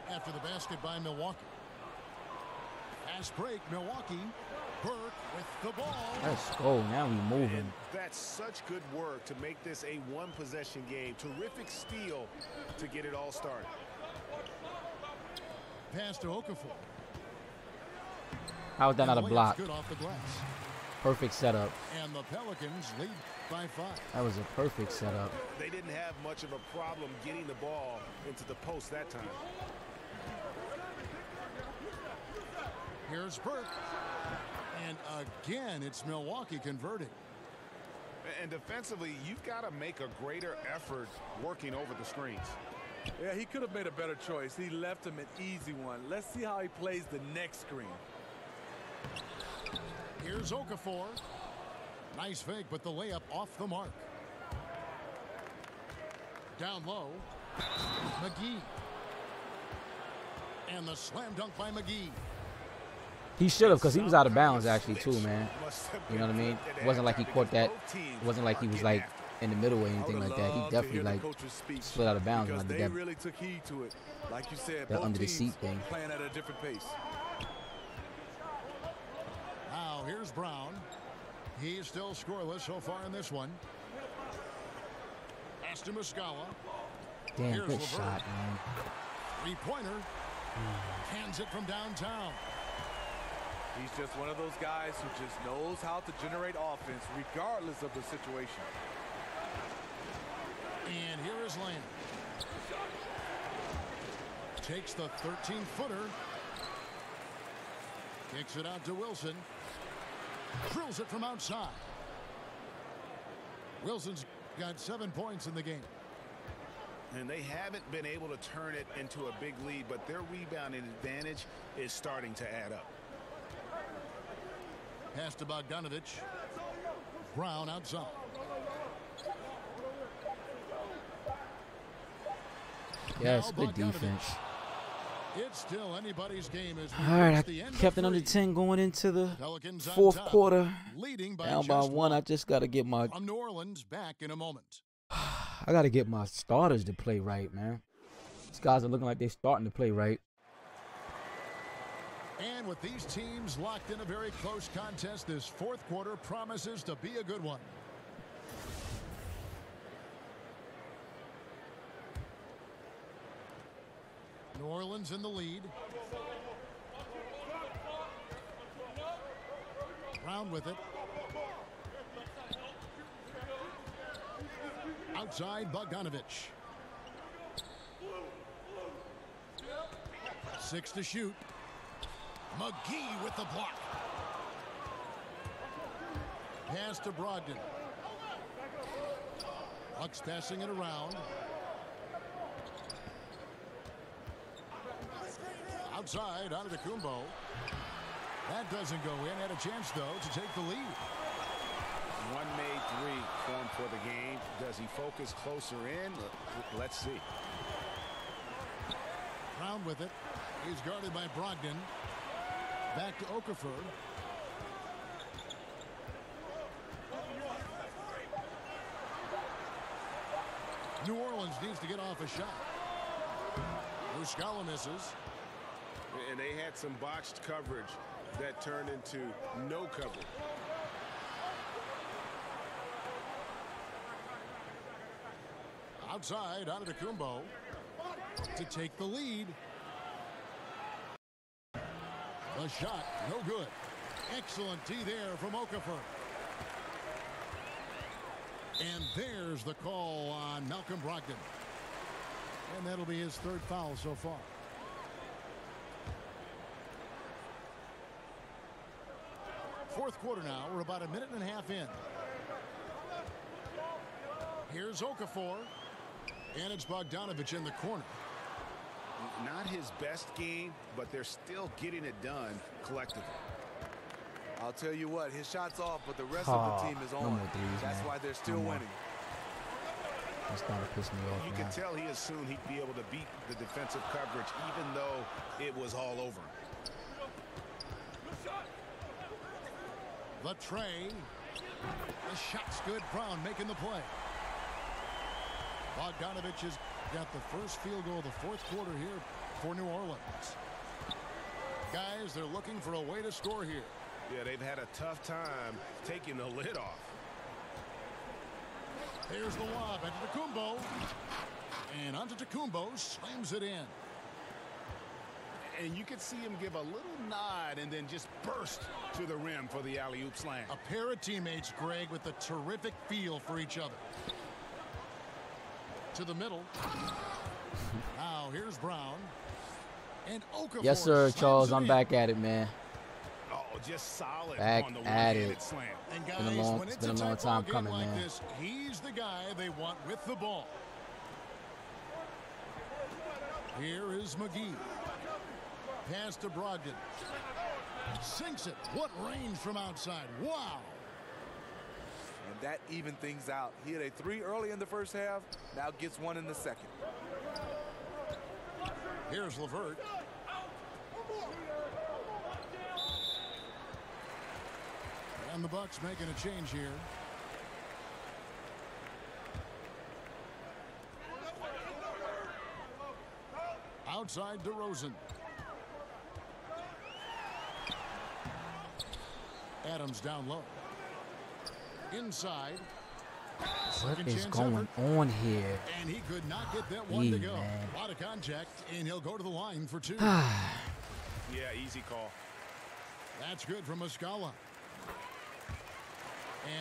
after the basket by Milwaukee. Fast break, Milwaukee. Burke with the ball. Let's go. Now we moving. And that's such good work to make this a one-possession game. Terrific steal to get it all started. Pass to Okafor. How was that not a block? Good off the glass. Perfect setup. And the Pelicans lead by 5. That was a perfect setup. They didn't have much of a problem getting the ball into the post that time. Here's Burke. And again, it's Milwaukee converting. And defensively, you've got to make a greater effort working over the screens. Yeah, he could have made a better choice. He left him an easy one. Let's see how he plays the next screen. Here's Okafor. Nice fake, but the layup off the mark. Down low. McGee. And the slam dunk by McGee. He should have, because he was out of bounds actually too, man. You know what I mean? It wasn't like he caught that. It wasn't like he was like in the middle or anything like that. He definitely like slid out of bounds when I did that. Really took heed to it. Like you said, that under the seat thing. Playing at a different pace. Now here's Brown. He's still scoreless so far in this one. Pass to Muscala. Damn, here's good LeVert. shot, man. Three-pointer. Hands it from downtown. He's just one of those guys who just knows how to generate offense regardless of the situation. And here is Lane. Takes the 13-footer. Kicks it out to Wilson. Drills it from outside. Wilson's got 7 points in the game. And they haven't been able to turn it into a big lead, but their rebounding advantage is starting to add up. Pass to Bogdanovich. Brown outside. Yes, good defense. It's still anybody's game as all right, I kept it under 10 going into the fourth quarter. Down by 1. I just got to get my New Orleans back in a moment. I got to get my starters to play right, man. These guys are looking like they're starting to play right. And with these teams locked in a very close contest, this fourth quarter promises to be a good one. Orleans in the lead. Brown with it. Outside, Bogdanovich. 6 to shoot. McGee with the block. Pass to Brogdon. Bucks passing it around. Outside, out of the Kumbo. That doesn't go in. Had a chance, though, to take the lead. One made three formed for the game. Does he focus closer in? Let's see. Brown with it. He's guarded by Brogdon. Back to Okafor. New Orleans needs to get off a shot. Muscala misses. And they had some botched coverage that turned into no coverage. Outside, out of the Kumbo to take the lead. The shot, no good. Excellent D there from Okafor. And there's the call on Malcolm Brogdon. And that'll be his 3rd foul so far. Fourth quarter now. We're about a minute and a half in. Here's Okafor. And it's Bogdanovich in the corner. Not his best game, but they're still getting it done collectively. I'll tell you what, his shot's off, but the rest of the team is on. No more threes, That's man. why they're still No more. winning. That's starting to piss me off. You could tell he assumed he'd be able to beat the defensive coverage, even though it was all over him. The tray. The shot's good. Brown making the play. Bogdanovich has got the first field goal of the fourth quarter here for New Orleans. Guys, they're looking for a way to score here. Yeah, they've had a tough time taking the lid off. Here's the lob into Tacumbo. And Antetokounmpo slams it in. And you could see him give a little nod and then just burst to the rim for the alley-oop slam. A pair of teammates, Greg, with a terrific feel for each other. To the middle. Now here's Brown. And Okafor. Yes, sir, Charles. I'm back at it, man. Oh, just solid Back on the at one-handed it. slam. And It's guys, been a long- when it's it's been a long tight time ball coming, game like man. this, he's the guy they want with the ball. Here is McGee. Pass to Brogdon. Sinks it. What range from outside. Wow. And that evened things out. He had a 3 early in the first half, now gets 1 in the second. Here's LeVert. And the Bucks making a change here. Outside DeRozan. Adams down low. Inside. What Second is chance going effort. on here? And he could not get that one to Yeah, go. man. A lot of contact, and he'll go to the line for 2. Yeah, easy call. That's good from Muscala.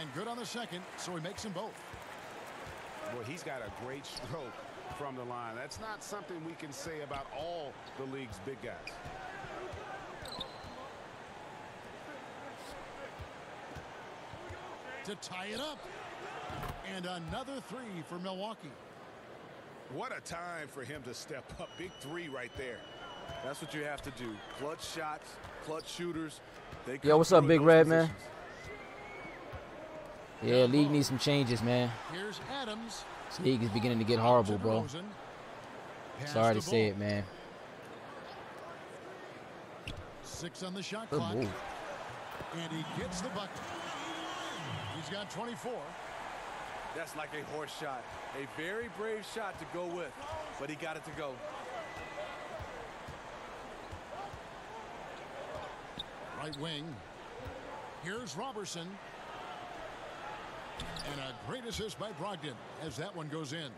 And good on the second, so he makes them both. Boy, he's got a great stroke from the line. That's not something we can say about all the league's big guys. To tie it up. And another 3 for Milwaukee. What a time for him to step up. Big 3 right there. That's what you have to do. Clutch shots, clutch shooters. They Yo, what's up, come Big through in Red, those man? positions. Yeah, league needs some changes, man. Here's Adams. This league is beginning to get horrible, bro. DeRozan. Pass Sorry the to say ball. it, man. 6 on the shot Good clock. move. And he gets the bucket. He's got 24. That's like a horse shot. A very brave shot to go with, but he got it to go. Right wing. Here's Robertson. And a great assist by Brogdon as that one goes in.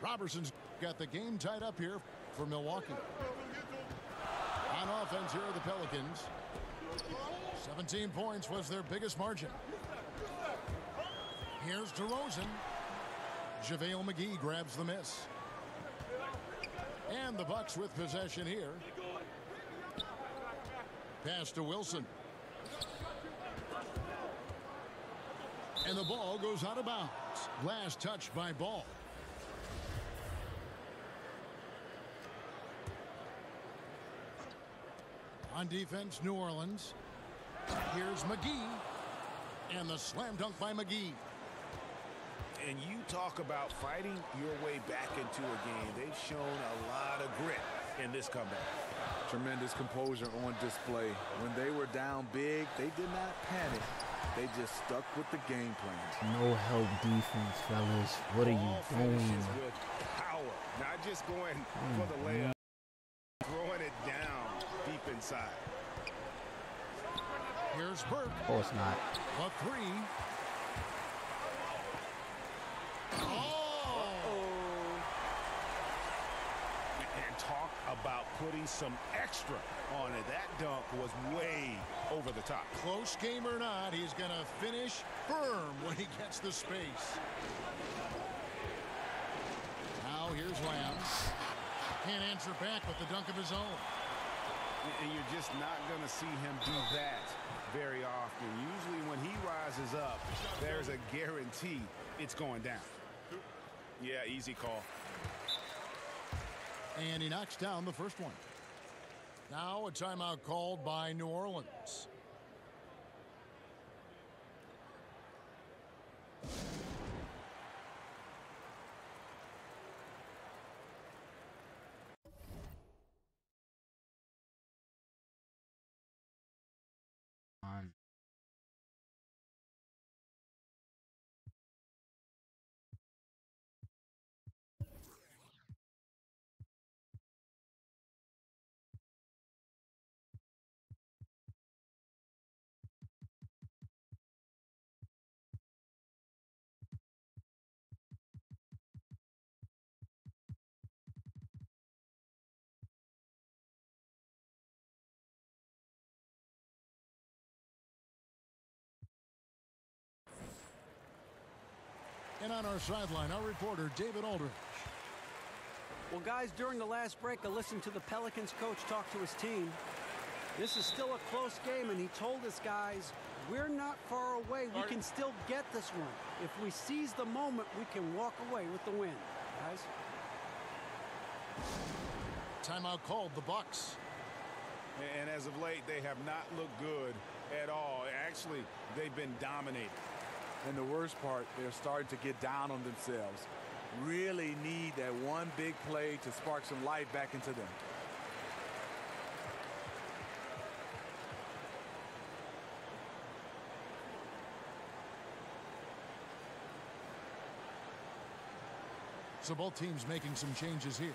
Robertson's got the game tied up here for Milwaukee. On offense here are the Pelicans. 17 points was their biggest margin. Here's DeRozan. JaVale McGee grabs the miss. And the Bucks with possession here. Pass to Wilson. And the ball goes out of bounds. Last touch by Ball. On defense, New Orleans. Here's McGee. And the slam dunk by McGee. And you talk about fighting your way back into a game. They've shown a lot of grit in this comeback. Tremendous composure on display. When they were down big, they did not panic. They just stuck with the game plan. No help defense, fellas. What are you doing? With power, not just going for the layup, throwing it down deep inside. Here's Burke. Of course not. A three. And talk about putting some extra on it. That dunk was way over the top. Close game or not, he's going to finish firm when he gets the space. Now here's Lamb. Can't answer back with the dunk of his own. And you're just not going to see him do that very often. Usually when he rises up, there's a guarantee it's going down. Yeah, easy call. And he knocks down the first one. Now a timeout called by New Orleans. On. And on our sideline, our reporter, David Aldridge. Well, guys, during the last break, I listened to the Pelicans coach talk to his team. This is still a close game, and he told his guys, we're not far away. We can still get this one. If we seize the moment, we can walk away with the win. Guys? Timeout called, the Bucks. And as of late, they have not looked good at all. Actually, they've been dominated. And the worst part, they're starting to get down on themselves. Really need that one big play to spark some life back into them. So both teams making some changes here.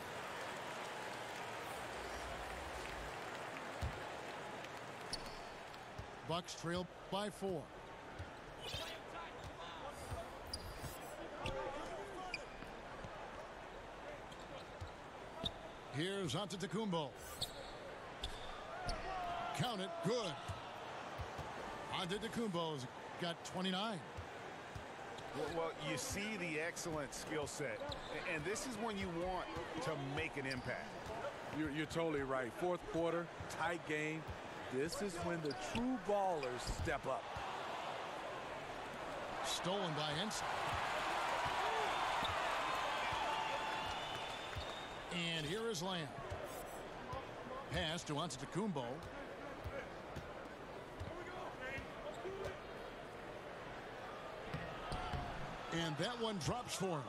Bucks trail by 4. Here's Antetokounmpo. Count it, good. Antetokounmpo's got 29. Well, you see the excellent skill set, and this is when you want to make an impact. You're totally right. Fourth quarter, tight game. This is when the true ballers step up. Stolen by Henson. And here is Lamb. Pass to Antetokounmpo. And that one drops for him.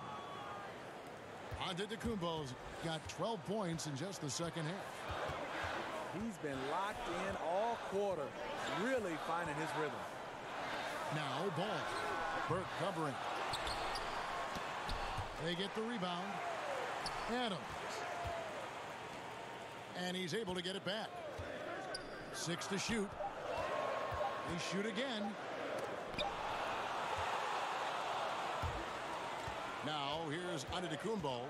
Antetokounmpo's got 12 points in just the second half. He's been locked in all quarter, really finding his rhythm. Now Ball. Burke covering. They get the rebound. Adams. And he's able to get it back. 6 to shoot. They shoot again. Now here's Antetokounmpo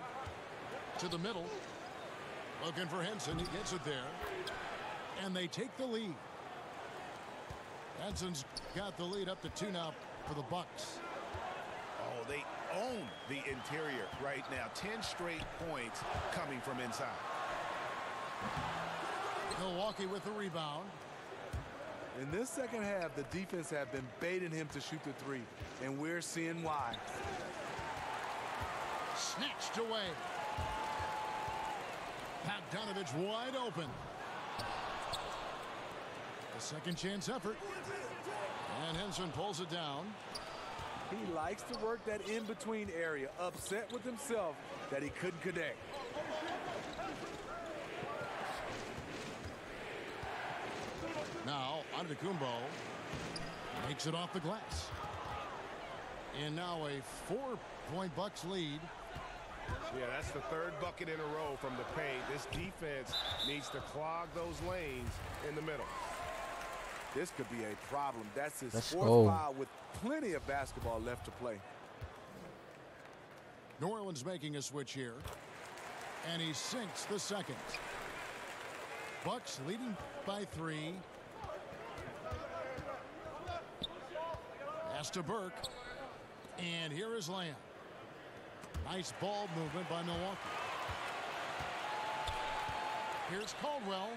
to the middle. Looking for Henson. He gets it there. And they take the lead. Henson's got the lead up to 2 now for the Bucks. Oh, they own the interior right now. 10 straight points coming from inside. Milwaukee with the rebound. In this second half, the defense have been baiting him to shoot the three, and we're seeing why. Snatched away. Bogdanovich wide open. A second chance effort. And Henson pulls it down. He likes to work that in-between area, upset with himself that he couldn't connect. Now, Antetokounmpo makes it off the glass. And now a 4-point Bucks lead. Yeah, that's the third bucket in a row from the paint. This defense needs to clog those lanes in the middle. This could be a problem. That's his Let's fourth go. foul with plenty of basketball left to play. New Orleans making a switch here. And he sinks the second. Bucks leading by 3. Pass to Burke. And here is Lamb. Nice ball movement by Milwaukee. Here's Caldwell.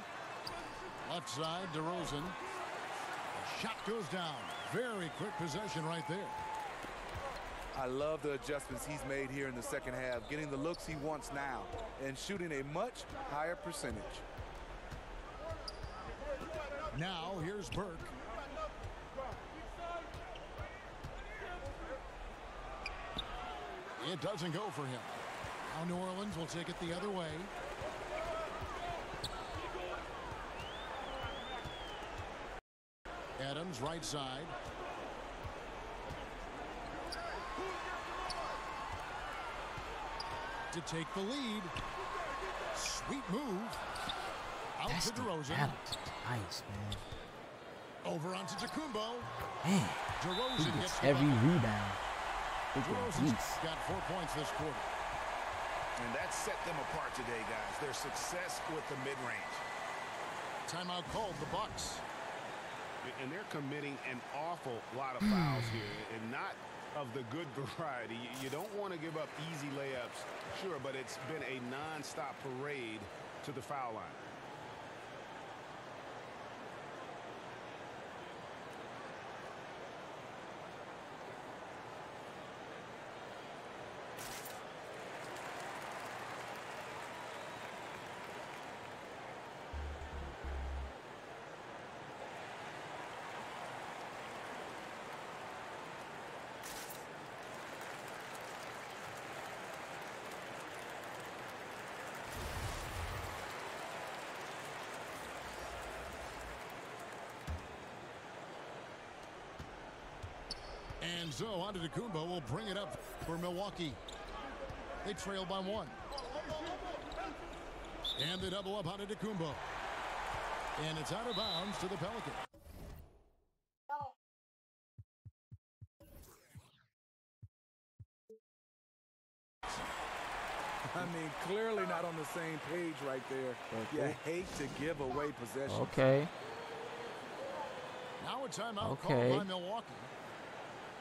Left side, DeRozan. Shot goes down. Very quick possession right there. I love the adjustments he's made here in the second half, getting the looks he wants now and shooting a much higher percentage. Now here's Burke. It doesn't go for him. Now New Orleans will take it the other way. Adams right side. To take the lead. Sweet move. Out That's to the DeRozan. Adams. Nice, man. Over onto Tacumbo. Man, DeRozan he gets gets the every bucket. rebound. DeRozan's Beast. got 4 points this quarter. And that set them apart today, guys. Their success with the mid-range. Timeout called the Bucks. And they're committing an awful lot of fouls here, and not of the good variety. You don't want to give up easy layups, sure, but it's been a non-stop parade to the foul line. And so Antetokounmpo will bring it up for Milwaukee. They trail by 1. And they double up Antetokounmpo. And it's out of bounds to the Pelicans. I mean, clearly not on the same page right there. You hate to give away possession. Okay. Now a timeout Okay. called by Milwaukee.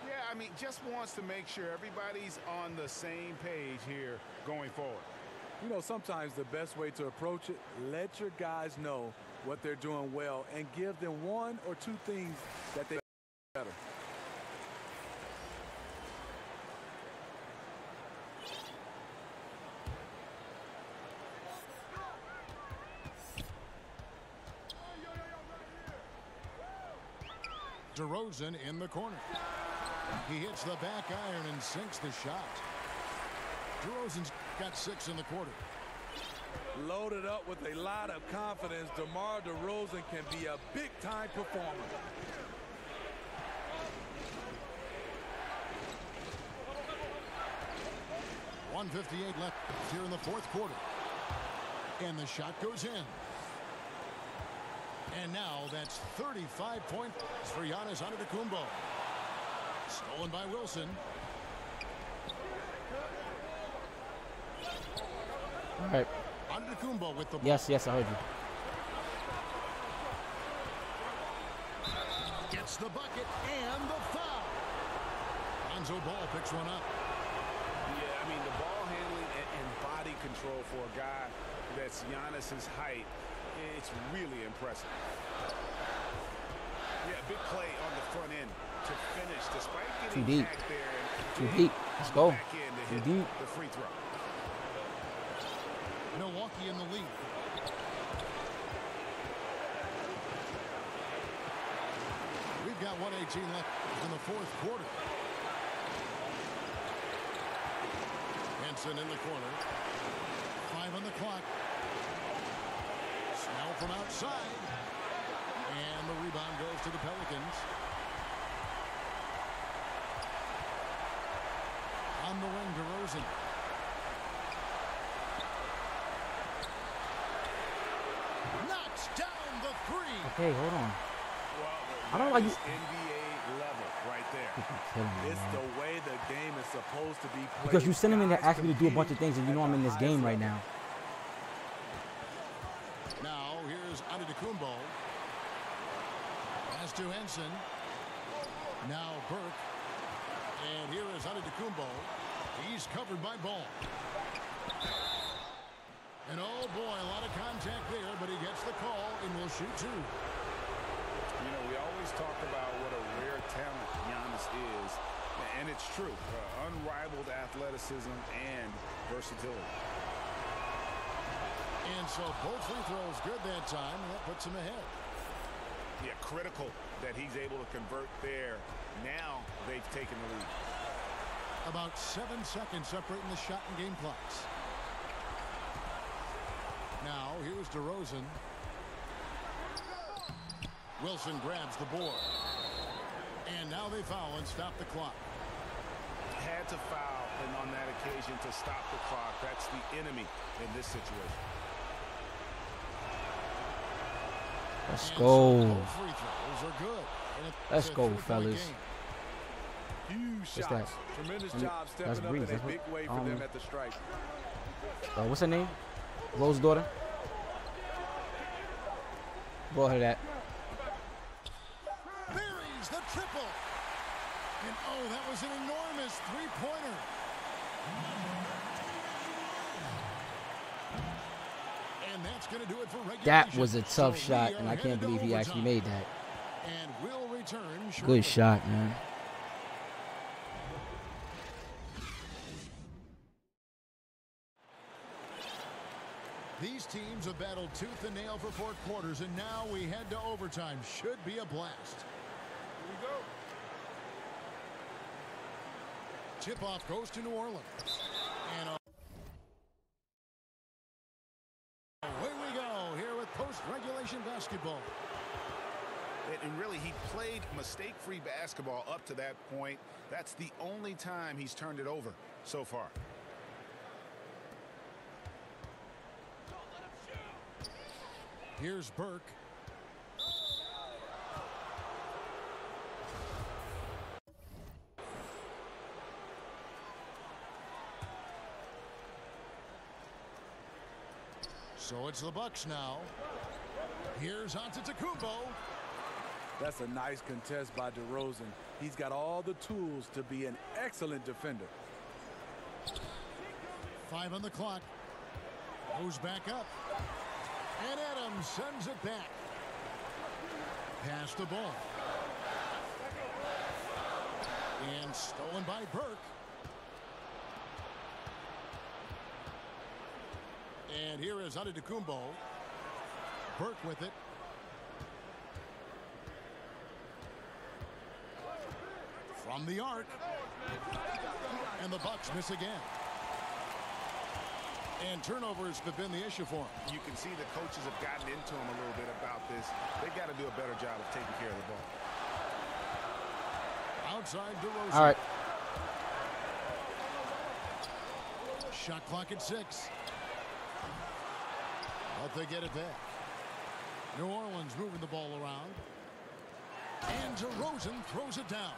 Yeah, I mean, just wants to make sure everybody's on the same page here going forward. You know, sometimes the best way to approach it, let your guys know what they're doing well and give them 1 or 2 things that they better. DeRozan in the corner. He hits the back iron and sinks the shot. DeRozan's got 6 in the quarter. Loaded up with a lot of confidence, DeMar DeRozan can be a big-time performer. .158 left here in the 4th quarter. And the shot goes in. And now that's 35 points for Giannis Antetokounmpo. Stolen by Wilson. All right. Antetokounmpo with the ball. Yes, I heard you. Gets the bucket and the foul. Lonzo Ball picks one up. Yeah, I mean, the ball handling and body control for a guy that's Giannis's height, it's really impressive. Yeah, big play on the front end to finish despite getting Too deep. back there. Too deep. Let's go. Back in to Too hit deep. the free throw. Milwaukee in the lead. We've got 1:18 left in the fourth quarter. Henson in the corner. 5 on the clock. Snell from outside. And the rebound goes to the Pelicans. On the wing, DeRozan. Knocks down the three. Okay, hold on. Well, I don't like that you. is NBA level right there. It's the way the game is supposed to be played. Because you sending me to Guys ask me to do a bunch of competing things, and you know I'm in this at the game highest right level. now. Now here's Antetokounmpo. Pass to Henson. Now Burke. And here is Antetokounmpo. He's covered by Ball. And oh boy, a lot of contact there, but he gets the call and will shoot two. You know, we always talk about what a rare talent Giannis is, and it's true. Unrivaled athleticism and versatility. And so both free throws good that time, and that puts him ahead. Yeah, critical that he's able to convert there. Now they've taken the lead. About 7 seconds separating the shot and game clocks. Now here's DeRozan. Wilson grabs the board. And now they foul and stop the clock. Had to foul and on that occasion to stop the clock. That's the enemy in this situation. Let's And go. so both free throws are good. And it's Let's a go, 3-point fellas. game. Huge What's that? shots. Tremendous I mean, job that's stepping up Breeze. in a That's big what- way for them at the stripe. What's her name? Rose's daughter? Brought her that. Buries the triple. And oh, that was an enormous three-pointer. And that's going to do it for regulation. That was a tough So we shot, are and I headed can't to believe he actually overtime. made that. And we'll return shortly. Good shot, man. These teams have battled tooth and nail for 4 quarters, and now we head to overtime. Should be a blast. Here we go. Tip-off goes to New Orleans. And away we go here with post-regulation basketball. And really, he played mistake-free basketball up to that point. That's the only time he's turned it over so far. Here's Burke. So it's the Bucks now. Here's Antetokounmpo. That's a nice contest by DeRozan. He's got all the tools to be an excellent defender. 5 on the clock. Goes back up. And Adams sends it back. Pass the ball. And stolen by Burke. And here is Antetokounmpo. Burke with it. From the arc. And the Bucks miss again. And turnovers have been the issue for him. You can see the coaches have gotten into him a little bit about this. They've got to do a better job of taking care of the ball. Outside DeRozan. All right. Shot clock at 6. But they get it back. New Orleans moving the ball around. And DeRozan throws it down.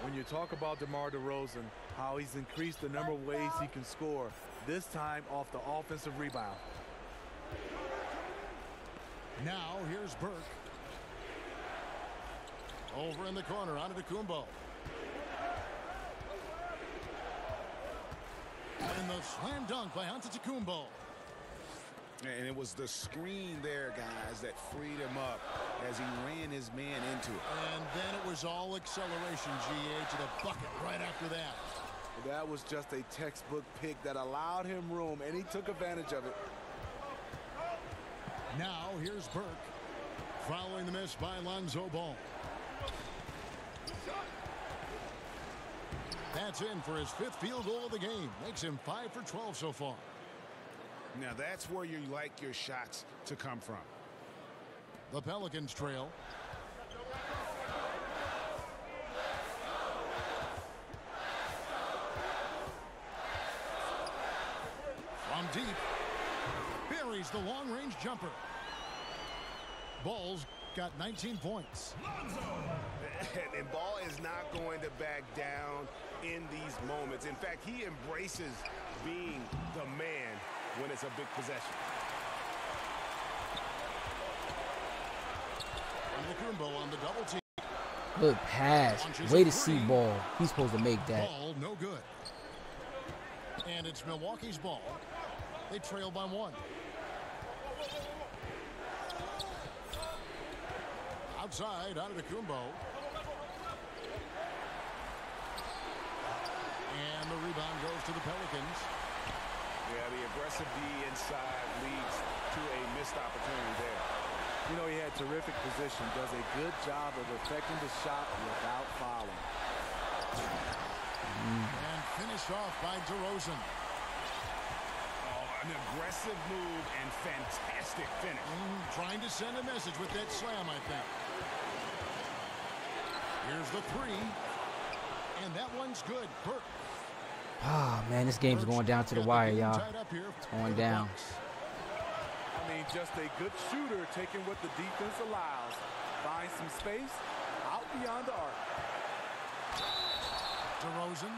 When you talk about DeMar DeRozan, how he's increased the number of ways he can score, this time off the offensive rebound. Now here's Burke. Over in the corner, Antetokounmpo. And the slam dunk by Antetokounmpo. And it was the screen there, guys, that freed him up as he ran his man into it. And then it was all acceleration, GA, to the bucket right after that. That was just a textbook pick that allowed him room, and he took advantage of it. Now here's Burke. Following the miss by Lonzo Ball. That's in for his 5th field goal of the game. Makes him 5 for 12 so far. Now that's where you like your shots to come from. The Pelicans trail. From deep. Buries the long-range jumper. Ball's got 19 points. And Ball is not going to back down in these moments. In fact, he embraces being the man when it's a big possession. Antetokounmpo on the double team. Good pass. Way to see Ball. He's supposed to make that. Ball no good. And it's Milwaukee's ball. They trail by 1. Outside, Antetokounmpo. And the rebound goes to the Pelicans. Yeah, the aggressive D inside leads to a missed opportunity there. You know, he had terrific position, does a good job of affecting the shot without fouling. And finished off by DeRozan. Oh, an aggressive move and fantastic finish. Trying to send a message with that slam, I think. Here's the 3. And that one's good. Burke. Ah, man, this game's going down to the wire, y'all. It's going down. I mean, just a good shooter taking what the defense allows. Find some space out beyond the arc. DeRozan.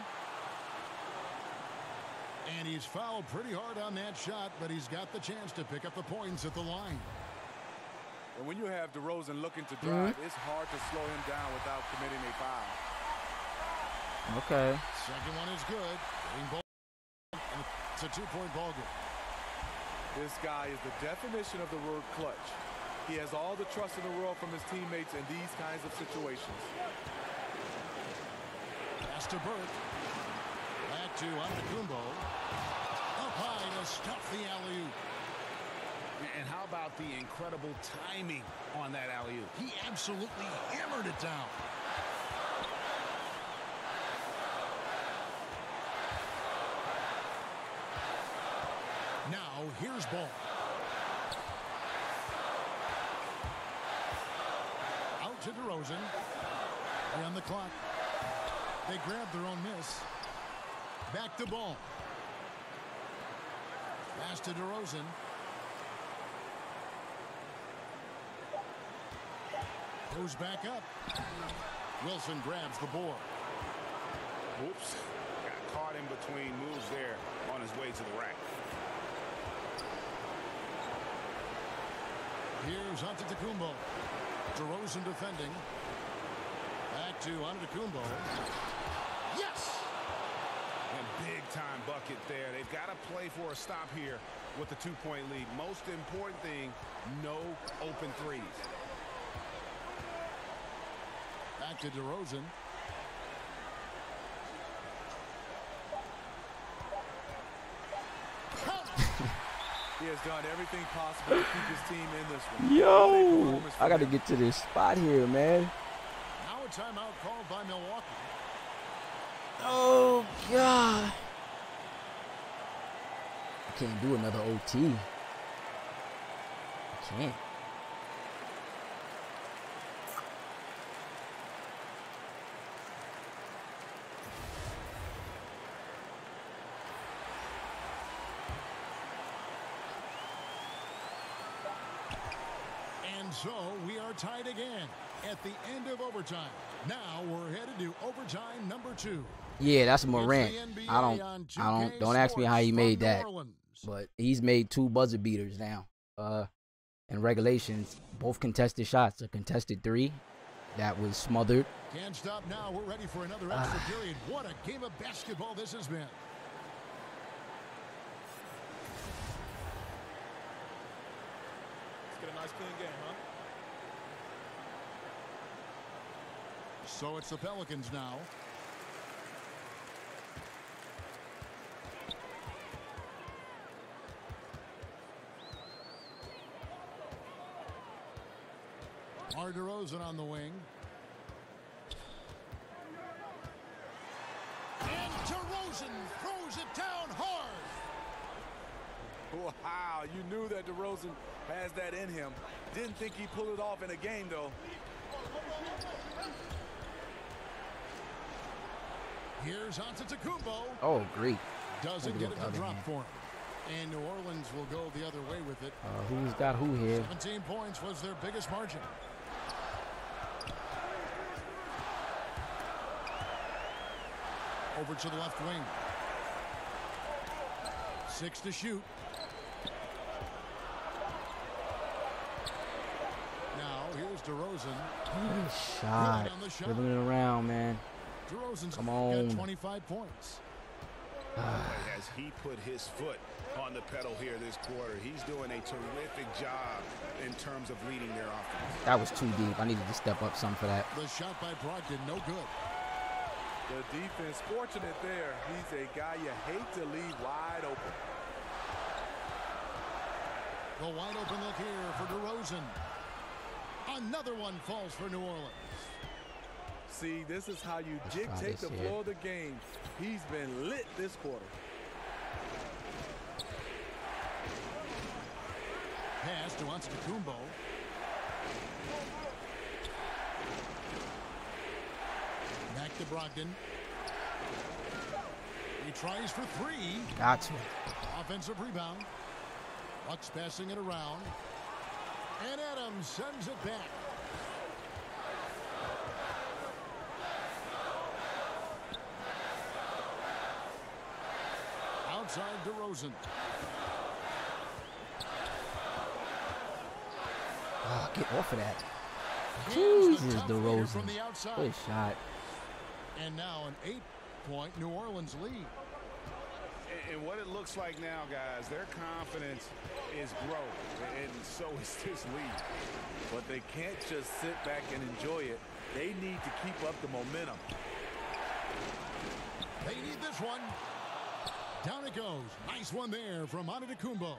And he's fouled pretty hard on that shot, but he's got the chance to pick up the points at the line. And when you have DeRozan looking to drive, it's hard to slow him down without committing a foul. Okay. Second one is good. And it's a 2-point ball game. This guy is the definition of the word clutch. He has all the trust in the world from his teammates in these kinds of situations. Pass to Burke. Back to Antetokounmpo. Up high to stuff the alley-oop. And how about the incredible timing on that alley-oop? He absolutely hammered it down. Now, here's Ball. Out to DeRozan. On the clock. They grab their own miss. Back to Ball. Pass to DeRozan. Goes back up. Wilson grabs the board. Whoops. Got caught in between moves there on his way to the rack. Here's Antetokounmpo. DeRozan defending. Back to Antetokounmpo. Yes! And big-time bucket there. They've got to play for a stop here with the 2-point lead. Most important thing, no open threes. Back to DeRozan. He has done everything possible to keep his team in this one. Yo, I got to get to this spot here, man. Now a timeout called by Milwaukee. Oh, God. I can't do another OT. I can't. And so we are tied again at the end of overtime. Now we're headed to overtime number 2. Yeah, that's It's Morant. the NBA I on don't ask me how he Sports made from New that, Orleans. but he's made 2 buzzer beaters now. In regulations, both contested shots. A contested 3 that was smothered. Can't stop now. We're ready for another extra period. What a game of basketball this has been. Let's get a nice clean game, huh? So it's the Pelicans now. DeRozan on the wing. And DeRozan throws it down hard. Wow, you knew that DeRozan has that in him. Didn't think he'd pull it off in a game, though. Here's Antetokounmpo. Oh, great. Doesn't get it to drop for him. And New Orleans will go the other way with it. Who's got who here? 17 points was their biggest margin. Over to the left wing. 6 to shoot. Now here's DeRozan. Good shot. Dribbling it around, man. DeRozan's Come on. got 25 points. As he put his foot on the pedal here this quarter, he's doing a terrific job in terms of leading their offense. That was too deep. I needed to step up some for that. The shot by Brogdon, no good. The defense fortunate there. He's a guy you hate to leave wide open. The wide open look here for DeRozan. Another one falls for New Orleans. See, this is how you dictate the flow of the game. He's been lit this quarter. Pass to Antetokounmpo. Back to Brogdon. He tries for 3. Got to. Offensive rebound. Bucks passing it around. And Adams sends it back. Outside DeRozan. Get off of that. Hands Jesus, the tough leader DeRozan. from the outside. Good shot. And now an 8-point New Orleans lead. And what it looks like now, guys, their confidence is growing, and so is this lead. But they can't just sit back and enjoy it. They need to keep up the momentum. They need this one. Down it goes. Nice one there from Antetokounmpo.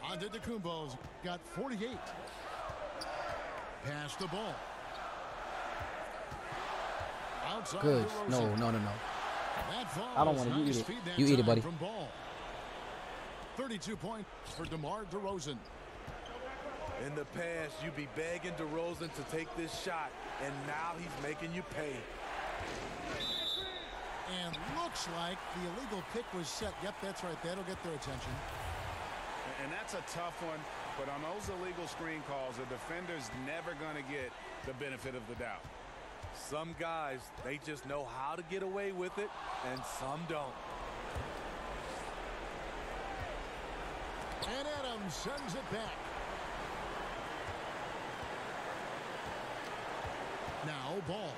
Antetokounmpo's got 48. Pass the ball. Outside Good. DeRozan. No. That falls. I don't want to. Nice You eat feed it. that You eat it, time buddy. From Ball. 32 points for DeMar DeRozan. In the past, you'd be begging DeRozan to take this shot, and now he's making you pay. And looks like the illegal pick was set. Yep, that's right. That'll get their attention. And that's a tough one, but on those illegal screen calls, the defender's never going to get the benefit of the doubt. Some guys, they just know how to get away with it, and some don't. And Adams sends it back. Now Ball.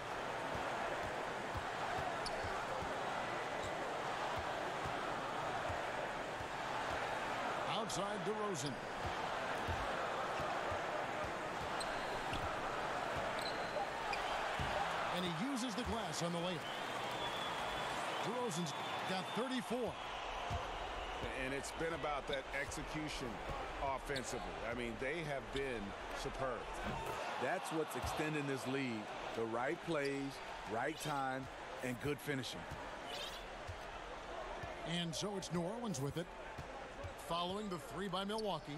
Outside DeRozan. And he uses the glass on the layup. DeRozan's got 34. And it's been about that execution offensively. I mean, they have been superb. That's what's extending this lead. The right plays, right time, and good finishing. And so it's New Orleans with it. Following the 3 by Milwaukee.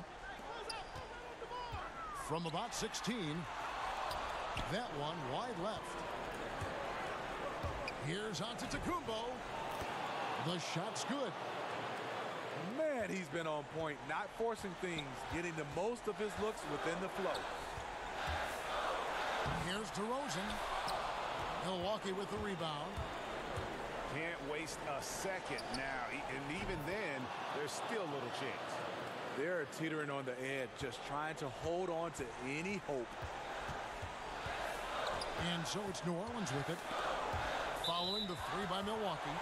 From about 16. That one wide left. Here's Antetokounmpo. The shot's good. Man, he's been on point, not forcing things, getting the most of his looks within the flow. Here's DeRozan. Milwaukee with the rebound. Can't waste a second now. And even then, there's still little chance. They're teetering on the edge, just trying to hold on to any hope. And so it's New Orleans with it. Following the three by Milwaukee.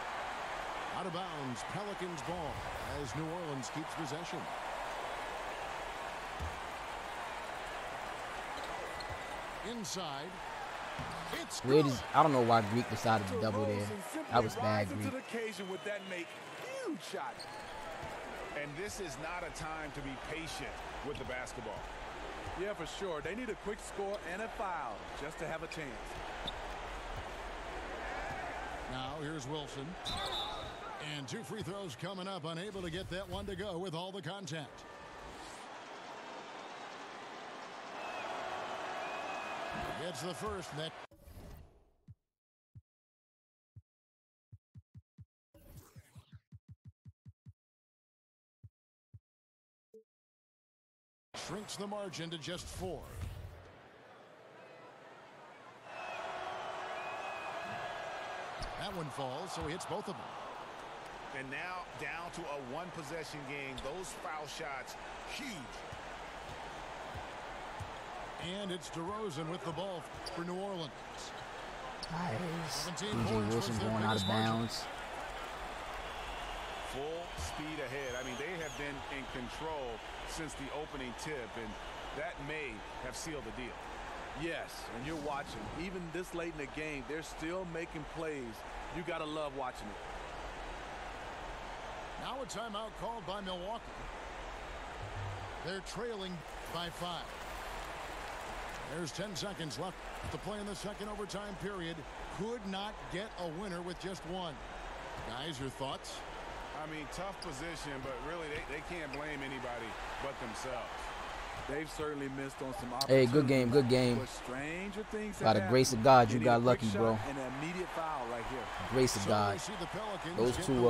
Out of bounds, Pelicans ball as New Orleans keeps possession. Inside. It's good. I don't know why Greek decided to double there. That was bad, Greek. To the occasion with that make. Huge shot. And this is not a time to be patient with the basketball. Yeah, for sure. They need a quick score and a foul just to have a chance. Now here's Wilson. And 2 free throws coming up. Unable to get that one to go with all the contact. Gets the first net. Shrinks the margin to just 4. That one falls, so he hits both of them. And now down to a one-possession game. Those foul shots, huge. And it's DeRozan with the ball for New Orleans. Nice. DJ Wilson going out of bounds. Full speed ahead. I mean, they have been in control since the opening tip, and that may have sealed the deal. Yes, and you're watching. Even this late in the game, they're still making plays. You got to love watching it. Now a timeout called by Milwaukee. They're trailing by 5. There's 10 seconds left to play in the second overtime period. Could not get a winner with just one. Guys, your thoughts? I mean, tough position, but really they can't blame anybody but themselves. They've certainly missed on some opportunities. Hey, good game, good game. But stranger things By the grace of God, you got lucky, bro. An immediate foul right here. Grace of God. Those two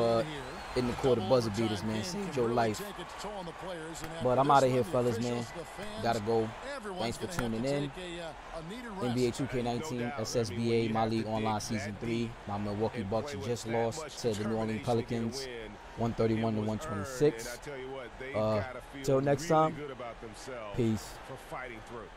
in the quarter buzzer beaters, man, saved your life. But I'm out of here, fellas, man. Gotta go. Thanks for tuning in. NBA2k19, SSBA, my league online season 3. My Milwaukee Bucks just lost to the New Orleans Pelicans, 131 to 126. Till next time, peace. For fighting through.